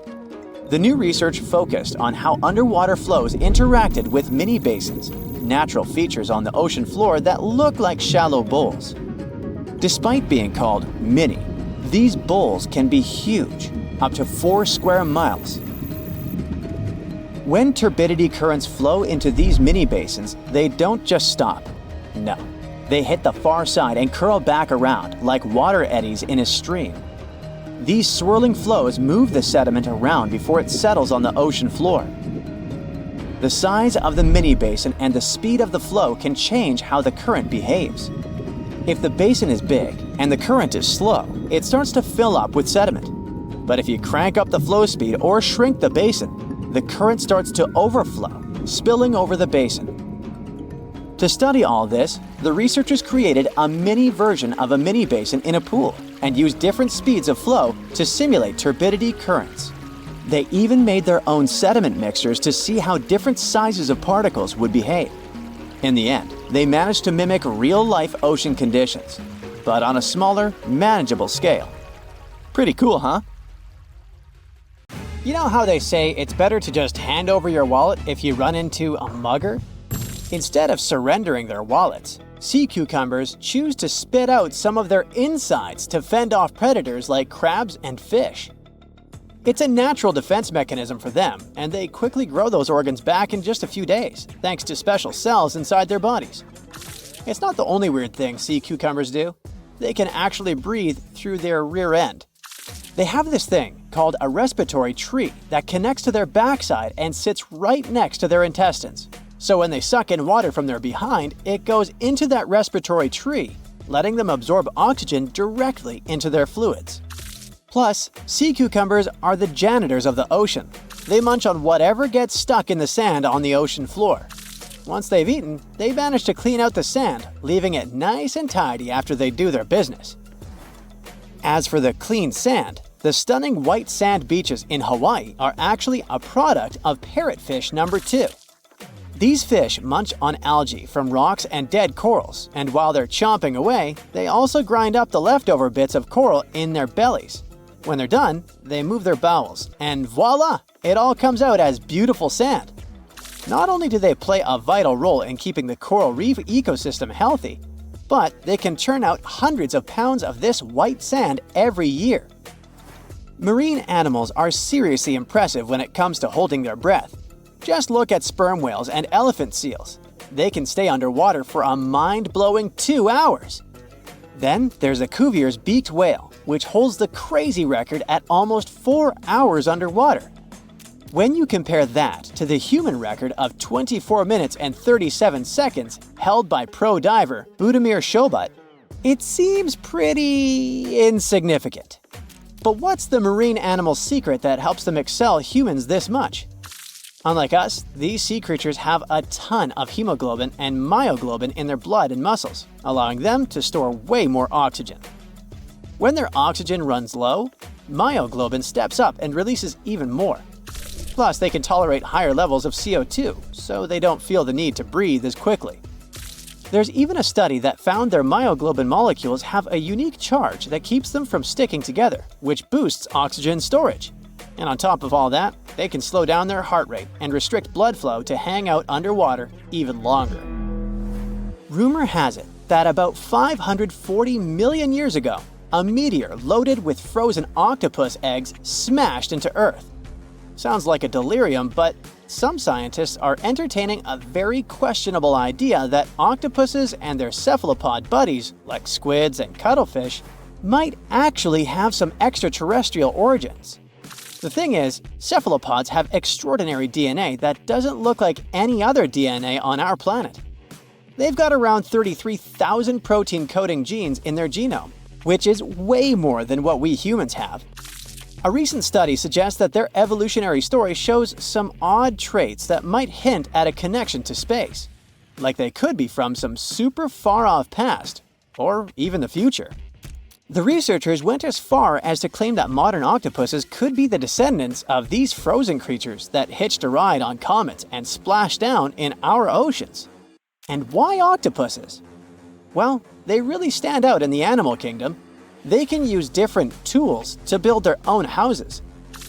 The new research focused on how underwater flows interacted with mini basins, natural features on the ocean floor that look like shallow bowls. Despite being called mini, these bowls can be huge, up to 4 square miles. When turbidity currents flow into these mini basins, they don't just stop. No, they hit the far side and curl back around like water eddies in a stream. These swirling flows move the sediment around before it settles on the ocean floor. The size of the mini basin and the speed of the flow can change how the current behaves. If the basin is big and the current is slow, it starts to fill up with sediment. But if you crank up the flow speed or shrink the basin, the current starts to overflow, spilling over the basin. To study all this, the researchers created a mini version of a mini basin in a pool and used different speeds of flow to simulate turbidity currents. They even made their own sediment mixtures to see how different sizes of particles would behave. In the end, they managed to mimic real-life ocean conditions, but on a smaller, manageable scale. Pretty cool, huh? You know how they say it's better to just hand over your wallet if you run into a mugger? Instead of surrendering their wallets, sea cucumbers choose to spit out some of their insides to fend off predators like crabs and fish. It's a natural defense mechanism for them, and they quickly grow those organs back in just a few days, thanks to special cells inside their bodies. It's not the only weird thing sea cucumbers do. They can actually breathe through their rear end. They have this thing called a respiratory tree that connects to their backside and sits right next to their intestines. So when they suck in water from their behind, it goes into that respiratory tree, letting them absorb oxygen directly into their fluids. Plus, sea cucumbers are the janitors of the ocean. They munch on whatever gets stuck in the sand on the ocean floor. Once they've eaten, they manage to clean out the sand, leaving it nice and tidy after they do their business. As for the clean sand, the stunning white sand beaches in Hawaii are actually a product of parrotfish number 2. These fish munch on algae from rocks and dead corals, and while they're chomping away, they also grind up the leftover bits of coral in their bellies. When they're done, they move their bowels, and voila! It all comes out as beautiful sand. Not only do they play a vital role in keeping the coral reef ecosystem healthy, but they can churn out hundreds of pounds of this white sand every year. Marine animals are seriously impressive when it comes to holding their breath. Just look at sperm whales and elephant seals. They can stay underwater for a mind-blowing 2 hours. Then there's a Cuvier's beaked whale, which holds the crazy record at almost 4 hours underwater. When you compare that to the human record of 24 minutes and 37 seconds held by pro diver Budimir Shobat, it seems pretty insignificant. But what's the marine animal's secret that helps them excel humans this much? Unlike us, these sea creatures have a ton of hemoglobin and myoglobin in their blood and muscles, allowing them to store way more oxygen. When their oxygen runs low, myoglobin steps up and releases even more. Plus, they can tolerate higher levels of CO2, so they don't feel the need to breathe as quickly. There's even a study that found their myoglobin molecules have a unique charge that keeps them from sticking together, which boosts oxygen storage. And on top of all that, they can slow down their heart rate and restrict blood flow to hang out underwater even longer. Rumor has it that about 540 million years ago, a meteor loaded with frozen octopus eggs smashed into Earth. Sounds like a delirium, but some scientists are entertaining a very questionable idea that octopuses and their cephalopod buddies, like squids and cuttlefish, might actually have some extraterrestrial origins. The thing is, cephalopods have extraordinary DNA that doesn't look like any other DNA on our planet. They've got around 33,000 protein-coding genes in their genome, which is way more than what we humans have. A recent study suggests that their evolutionary story shows some odd traits that might hint at a connection to space, like they could be from some super far-off past, or even the future. The researchers went as far as to claim that modern octopuses could be the descendants of these frozen creatures that hitched a ride on comets and splashed down in our oceans. And why octopuses? Well, they really stand out in the animal kingdom. They can use different tools to build their own houses,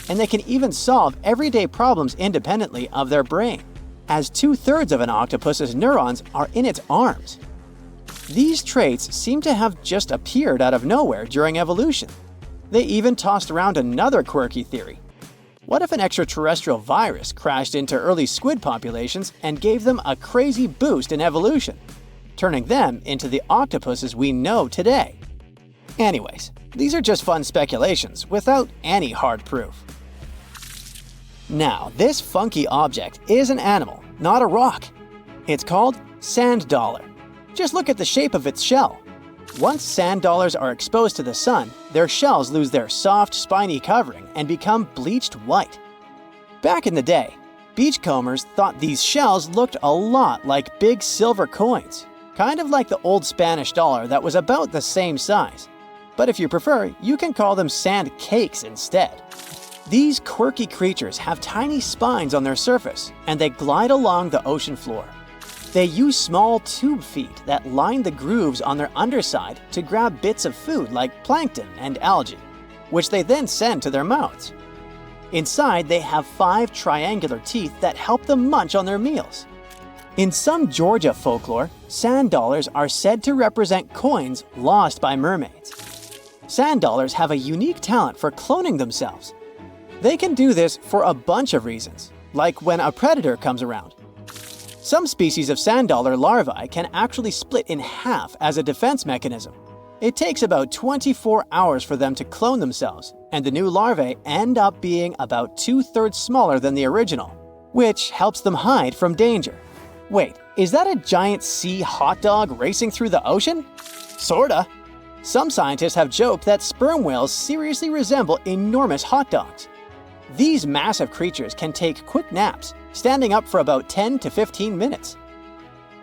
and they can even solve everyday problems independently of their brain, as 2/3 of an octopus's neurons are in its arms. These traits seem to have just appeared out of nowhere during evolution. They even tossed around another quirky theory. What if an extraterrestrial virus crashed into early squid populations and gave them a crazy boost in evolution, turning them into the octopuses we know today? Anyways, these are just fun speculations without any hard proof. Now, this funky object is an animal, not a rock. It's called sand dollar. Just look at the shape of its shell. Once sand dollars are exposed to the sun, their shells lose their soft, spiny covering and become bleached white. Back in the day, beachcombers thought these shells looked a lot like big silver coins, kind of like the old Spanish dollar that was about the same size. But if you prefer, you can call them sand cakes instead. These quirky creatures have tiny spines on their surface, and they glide along the ocean floor. They use small tube feet that line the grooves on their underside to grab bits of food like plankton and algae, which they then send to their mouths. Inside, they have 5 triangular teeth that help them munch on their meals. In some Georgia folklore, sand dollars are said to represent coins lost by mermaids. Sand dollars have a unique talent for cloning themselves. They can do this for a bunch of reasons, like when a predator comes around. Some species of sand dollar larvae can actually split in half as a defense mechanism. It takes about 24 hours for them to clone themselves, and the new larvae end up being about 2/3 smaller than the original, which helps them hide from danger. Wait, is that a giant sea hot dog racing through the ocean? Sorta. Some scientists have joked that sperm whales seriously resemble enormous hot dogs. These massive creatures can take quick naps, standing up for about 10 to 15 minutes.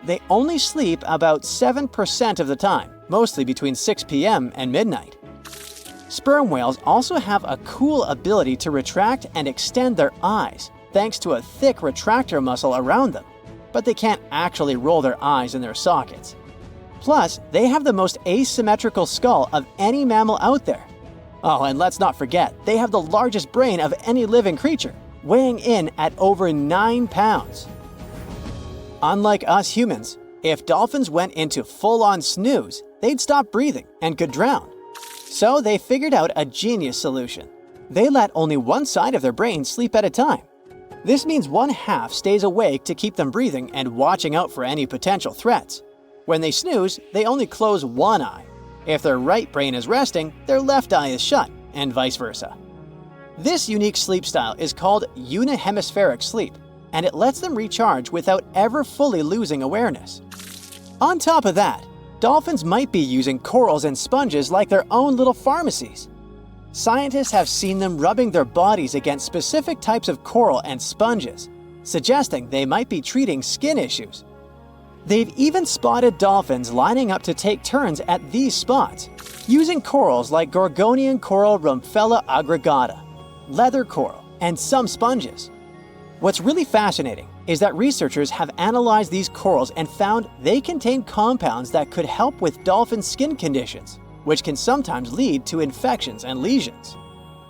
They only sleep about 7% of the time, mostly between 6 p.m. and midnight. Sperm whales also have a cool ability to retract and extend their eyes, thanks to a thick retractor muscle around them, but they can't actually roll their eyes in their sockets. Plus, they have the most asymmetrical skull of any mammal out there. Oh, and let's not forget, they have the largest brain of any living creature, weighing in at over 9 pounds. Unlike us humans, if dolphins went into full-on snooze, they'd stop breathing and could drown. So they figured out a genius solution. They let only one side of their brain sleep at a time. This means one half stays awake to keep them breathing and watching out for any potential threats. When they snooze, they only close one eye. If their right brain is resting, their left eye is shut, and vice versa. This unique sleep style is called unihemispheric sleep, and it lets them recharge without ever fully losing awareness. On top of that, dolphins might be using corals and sponges like their own little pharmacies. Scientists have seen them rubbing their bodies against specific types of coral and sponges, suggesting they might be treating skin issues. They've even spotted dolphins lining up to take turns at these spots, using corals like Gorgonian coral Rumphella aggregata, leather coral, and some sponges. What's really fascinating is that researchers have analyzed these corals and found they contain compounds that could help with dolphin skin conditions, which can sometimes lead to infections and lesions.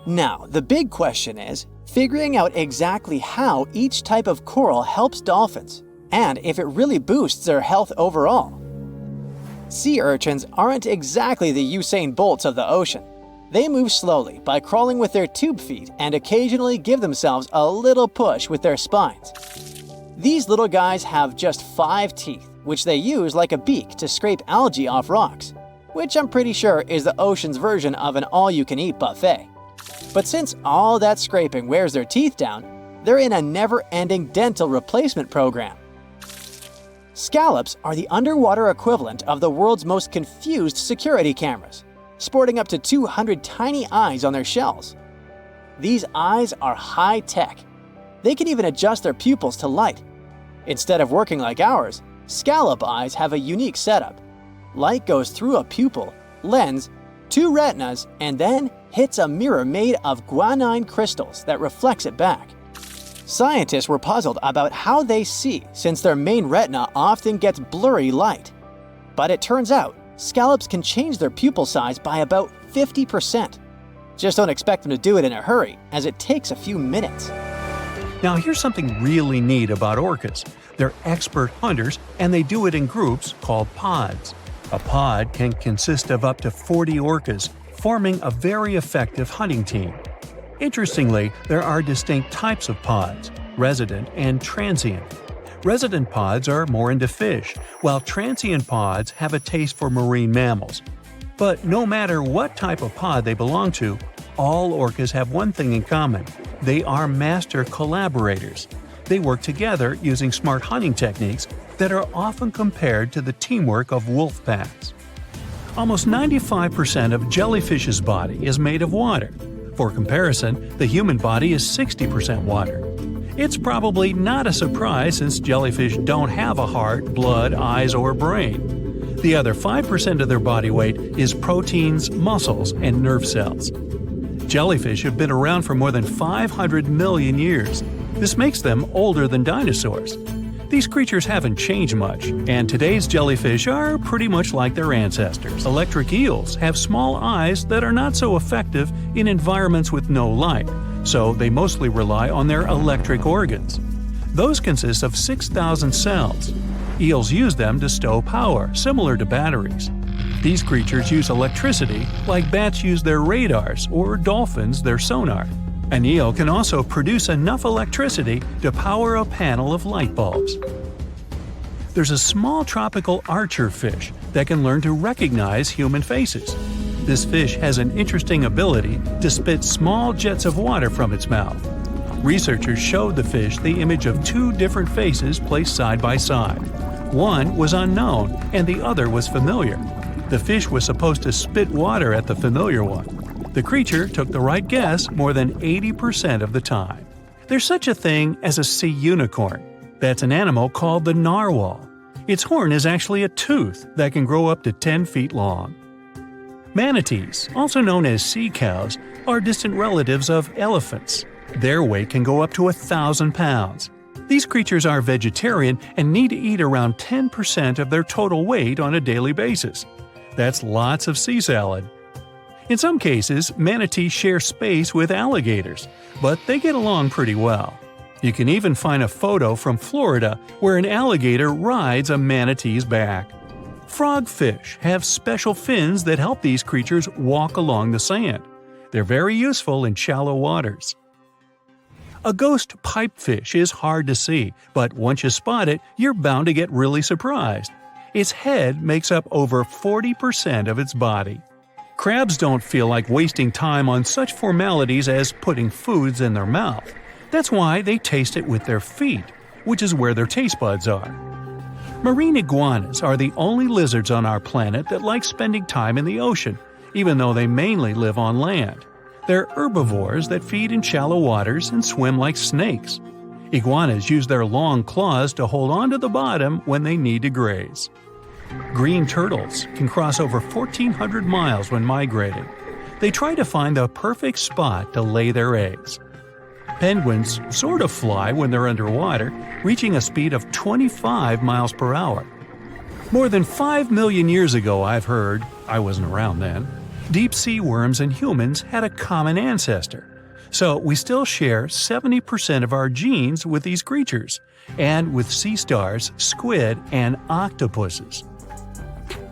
Now, the big question is figuring out exactly how each type of coral helps dolphins, and if it really boosts their health overall. Sea urchins aren't exactly the Usain Bolts of the ocean. They move slowly by crawling with their tube feet and occasionally give themselves a little push with their spines. These little guys have just 5 teeth, which they use like a beak to scrape algae off rocks, which I'm pretty sure is the ocean's version of an all-you-can-eat buffet. But since all that scraping wears their teeth down, they're in a never-ending dental replacement program. Scallops are the underwater equivalent of the world's most confused security cameras, sporting up to 200 tiny eyes on their shells. These eyes are high-tech. They can even adjust their pupils to light. Instead of working like ours, scallop eyes have a unique setup. Light goes through a pupil, lens, 2 retinas, and then hits a mirror made of guanine crystals that reflects it back. Scientists were puzzled about how they see since their main retina often gets blurry light. But it turns out, scallops can change their pupil size by about 50%. Just don't expect them to do it in a hurry, as it takes a few minutes. Now here's something really neat about orcas. They're expert hunters, and they do it in groups called pods. A pod can consist of up to 40 orcas, forming a very effective hunting team. Interestingly, there are distinct types of pods: resident and transient. Resident pods are more into fish, while transient pods have a taste for marine mammals. But no matter what type of pod they belong to, all orcas have one thing in common: they are master collaborators. They work together using smart hunting techniques that are often compared to the teamwork of wolf packs. Almost 95% of jellyfish's body is made of water. For comparison, the human body is 60% water. It's probably not a surprise since jellyfish don't have a heart, blood, eyes, or brain. The other 5% of their body weight is proteins, muscles, and nerve cells. Jellyfish have been around for more than 500 million years. This makes them older than dinosaurs. These creatures haven't changed much, and today's jellyfish are pretty much like their ancestors. Electric eels have small eyes that are not so effective in environments with no light, so they mostly rely on their electric organs. Those consist of 6,000 cells. Eels use them to stow power, similar to batteries. These creatures use electricity like bats use their radars or dolphins their sonar. An eel can also produce enough electricity to power a panel of light bulbs. There's a small tropical archer fish that can learn to recognize human faces. This fish has an interesting ability to spit small jets of water from its mouth. Researchers showed the fish the image of 2 different faces placed side by side. One was unknown and the other was familiar. The fish was supposed to spit water at the familiar one. The creature took the right guess more than 80% of the time. There's such a thing as a sea unicorn. That's an animal called the narwhal. Its horn is actually a tooth that can grow up to 10 feet long. Manatees, also known as sea cows, are distant relatives of elephants. Their weight can go up to 1,000 pounds. These creatures are vegetarian and need to eat around 10% of their total weight on a daily basis. That's lots of sea salad. In some cases, manatees share space with alligators, but they get along pretty well. You can even find a photo from Florida where an alligator rides a manatee's back. Frogfish have special fins that help these creatures walk along the sand. They're very useful in shallow waters. A ghost pipefish is hard to see, but once you spot it, you're bound to get really surprised. Its head makes up over 40% of its body. Crabs don't feel like wasting time on such formalities as putting foods in their mouth. That's why they taste it with their feet, which is where their taste buds are. Marine iguanas are the only lizards on our planet that like spending time in the ocean, even though they mainly live on land. They're herbivores that feed in shallow waters and swim like snakes. Iguanas use their long claws to hold on to the bottom when they need to graze. Green turtles can cross over 1,400 miles when migrating. They try to find the perfect spot to lay their eggs. Penguins sort of fly when they're underwater, reaching a speed of 25 miles per hour. More than 5 million years ago, I've heard, I wasn't around then, deep-sea worms and humans had a common ancestor. So we still share 70% of our genes with these creatures, and with sea stars, squid, and octopuses.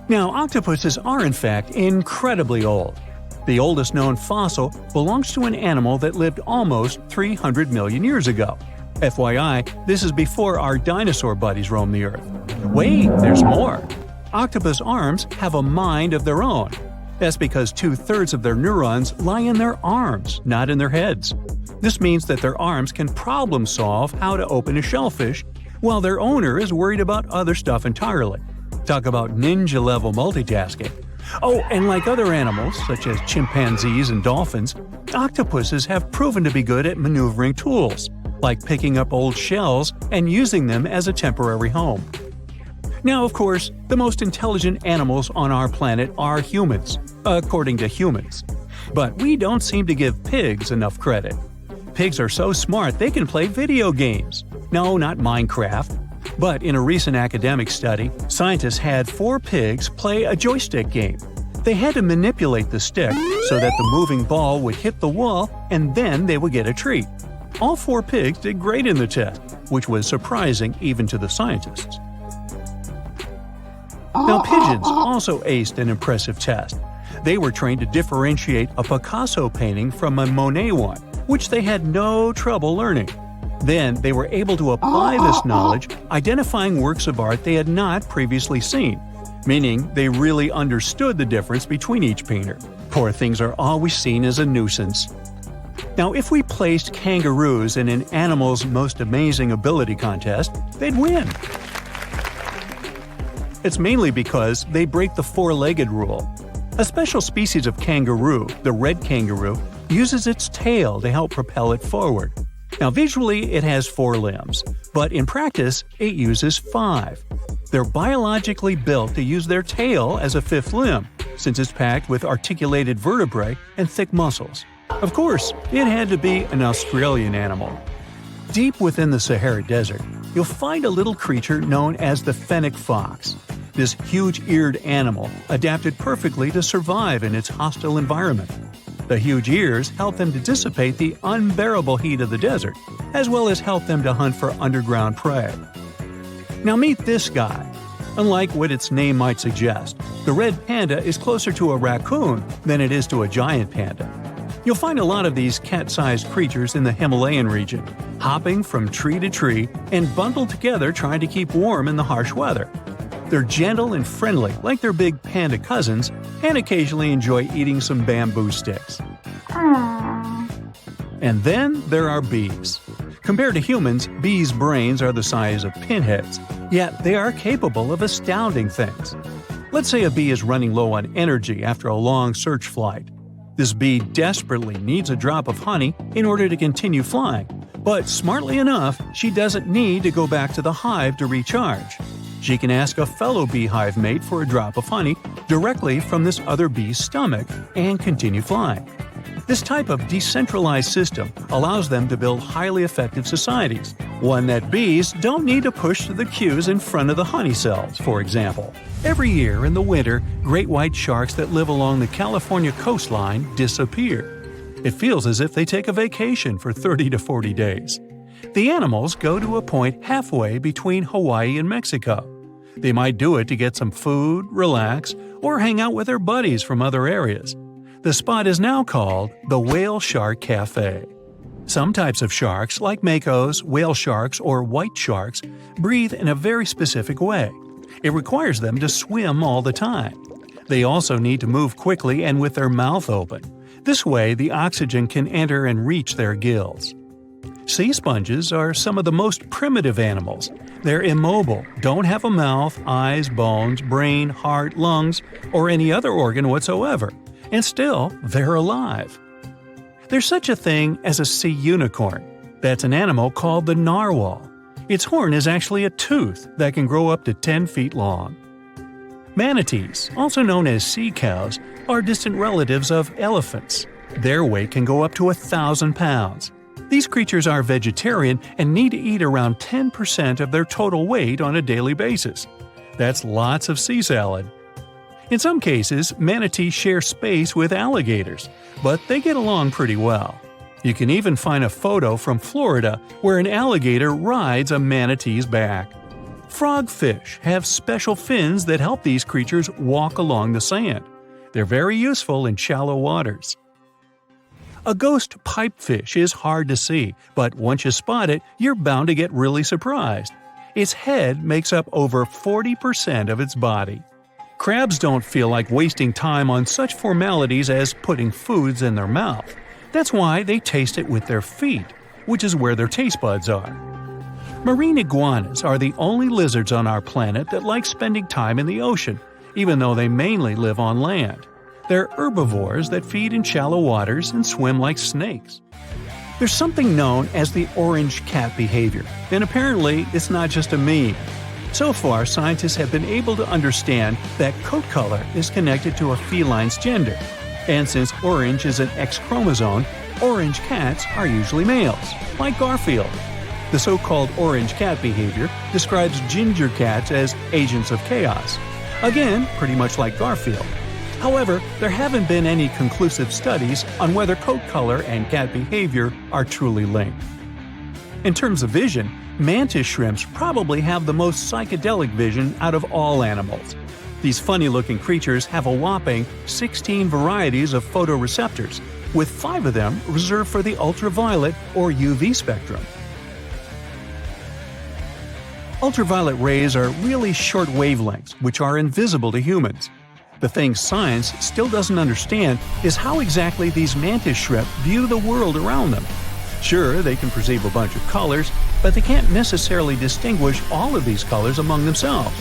Now, octopuses are in fact incredibly old. The oldest known fossil belongs to an animal that lived almost 300 million years ago. FYI, this is before our dinosaur buddies roamed the Earth. Wait, there's more! Octopus arms have a mind of their own. That's because 2/3 of their neurons lie in their arms, not in their heads. This means that their arms can problem solve how to open a shellfish, while their owner is worried about other stuff entirely. Talk about ninja-level multitasking. Oh, and like other animals, such as chimpanzees and dolphins, octopuses have proven to be good at maneuvering tools, like picking up old shells and using them as a temporary home. Now, of course, the most intelligent animals on our planet are humans, according to humans. But we don't seem to give pigs enough credit. Pigs are so smart they can play video games. No, not Minecraft. But in a recent academic study, scientists had 4 pigs play a joystick game. They had to manipulate the stick so that the moving ball would hit the wall and then they would get a treat. All 4 pigs did great in the test, which was surprising even to the scientists. Now, pigeons also aced an impressive test. They were trained to differentiate a Picasso painting from a Monet one, which they had no trouble learning. Then they were able to apply this knowledge, identifying works of art they had not previously seen, meaning they really understood the difference between each painter. Poor things are always seen as a nuisance. Now, if we placed kangaroos in an animal's most amazing ability contest, they'd win. It's mainly because they break the 4-legged rule. A special species of kangaroo, the red kangaroo, uses its tail to help propel it forward. Now, visually, it has 4 limbs, but in practice, it uses 5. They're biologically built to use their tail as a 5th limb, since it's packed with articulated vertebrae and thick muscles. Of course, it had to be an Australian animal. Deep within the Sahara Desert, you'll find a little creature known as the fennec fox. This huge-eared animal adapted perfectly to survive in its hostile environment. The huge ears help them to dissipate the unbearable heat of the desert, as well as help them to hunt for underground prey. Now meet this guy. Unlike what its name might suggest, the red panda is closer to a raccoon than it is to a giant panda. You'll find a lot of these cat-sized creatures in the Himalayan region, hopping from tree to tree and bundled together trying to keep warm in the harsh weather. They're gentle and friendly like their big panda cousins, and occasionally enjoy eating some bamboo sticks. And then there are bees. Compared to humans, bees' brains are the size of pinheads, yet they are capable of astounding things. Let's say a bee is running low on energy after a long search flight. This bee desperately needs a drop of honey in order to continue flying, but smartly enough, she doesn't need to go back to the hive to recharge. She can ask a fellow beehive mate for a drop of honey directly from this other bee's stomach and continue flying. This type of decentralized system allows them to build highly effective societies, one that bees don't need to push the queues in front of the honey cells, for example. Every year in the winter, great white sharks that live along the California coastline disappear. It feels as if they take a vacation for 30 to 40 days. The animals go to a point halfway between Hawaii and Mexico. They might do it to get some food, relax, or hang out with their buddies from other areas. The spot is now called the Whale Shark Cafe. Some types of sharks, like makos, whale sharks, or white sharks, breathe in a very specific way. It requires them to swim all the time. They also need to move quickly and with their mouth open. This way, the oxygen can enter and reach their gills. Sea sponges are some of the most primitive animals. They're immobile, don't have a mouth, eyes, bones, brain, heart, lungs, or any other organ whatsoever. And still, they're alive. There's such a thing as a sea unicorn. That's an animal called the narwhal. Its horn is actually a tooth that can grow up to 10 feet long. Manatees, also known as sea cows, are distant relatives of elephants. Their weight can go up to 1,000 pounds. These creatures are vegetarian and need to eat around 10% of their total weight on a daily basis. That's lots of sea salad. In some cases, manatees share space with alligators, but they get along pretty well. You can even find a photo from Florida where an alligator rides a manatee's back. Frogfish have special fins that help these creatures walk along the sand. They're very useful in shallow waters. A ghost pipefish is hard to see, but once you spot it, you're bound to get really surprised. Its head makes up over 40% of its body. Crabs don't feel like wasting time on such formalities as putting foods in their mouth. That's why they taste it with their feet, which is where their taste buds are. Marine iguanas are the only lizards on our planet that like spending time in the ocean, even though they mainly live on land. They're herbivores that feed in shallow waters and swim like snakes. There's something known as the orange cat behavior, and apparently it's not just a meme. So far, scientists have been able to understand that coat color is connected to a feline's gender. And since orange is an X chromosome, orange cats are usually males, like Garfield. The so-called orange cat behavior describes ginger cats as agents of chaos. Again, pretty much like Garfield. However, there haven't been any conclusive studies on whether coat color and cat behavior are truly linked. In terms of vision, mantis shrimps probably have the most psychedelic vision out of all animals. These funny-looking creatures have a whopping 16 varieties of photoreceptors, with 5 of them reserved for the ultraviolet or UV spectrum. Ultraviolet rays are really short wavelengths, which are invisible to humans. The thing science still doesn't understand is how exactly these mantis shrimp view the world around them. Sure, they can perceive a bunch of colors, but they can't necessarily distinguish all of these colors among themselves.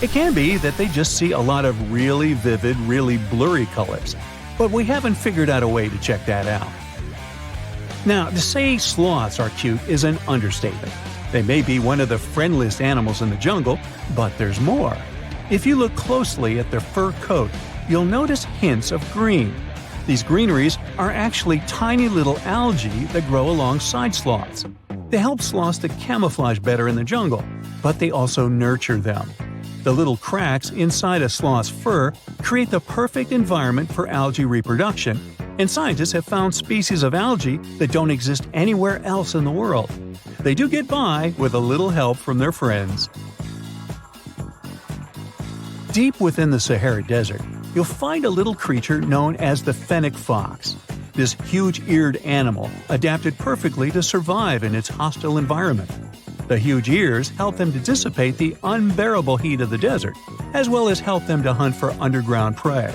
It can be that they just see a lot of really vivid, really blurry colors, but we haven't figured out a way to check that out. Now, to say sloths are cute is an understatement. They may be one of the friendliest animals in the jungle, but there's more. If you look closely at their fur coat, you'll notice hints of green. These greeneries are actually tiny little algae that grow alongside sloths. They help sloths to camouflage better in the jungle, but they also nurture them. The little cracks inside a sloth's fur create the perfect environment for algae reproduction, and scientists have found species of algae that don't exist anywhere else in the world. They do get by with a little help from their friends. Deep within the Sahara Desert, you'll find a little creature known as the fennec fox. This huge-eared animal adapted perfectly to survive in its hostile environment. The huge ears help them to dissipate the unbearable heat of the desert, as well as help them to hunt for underground prey.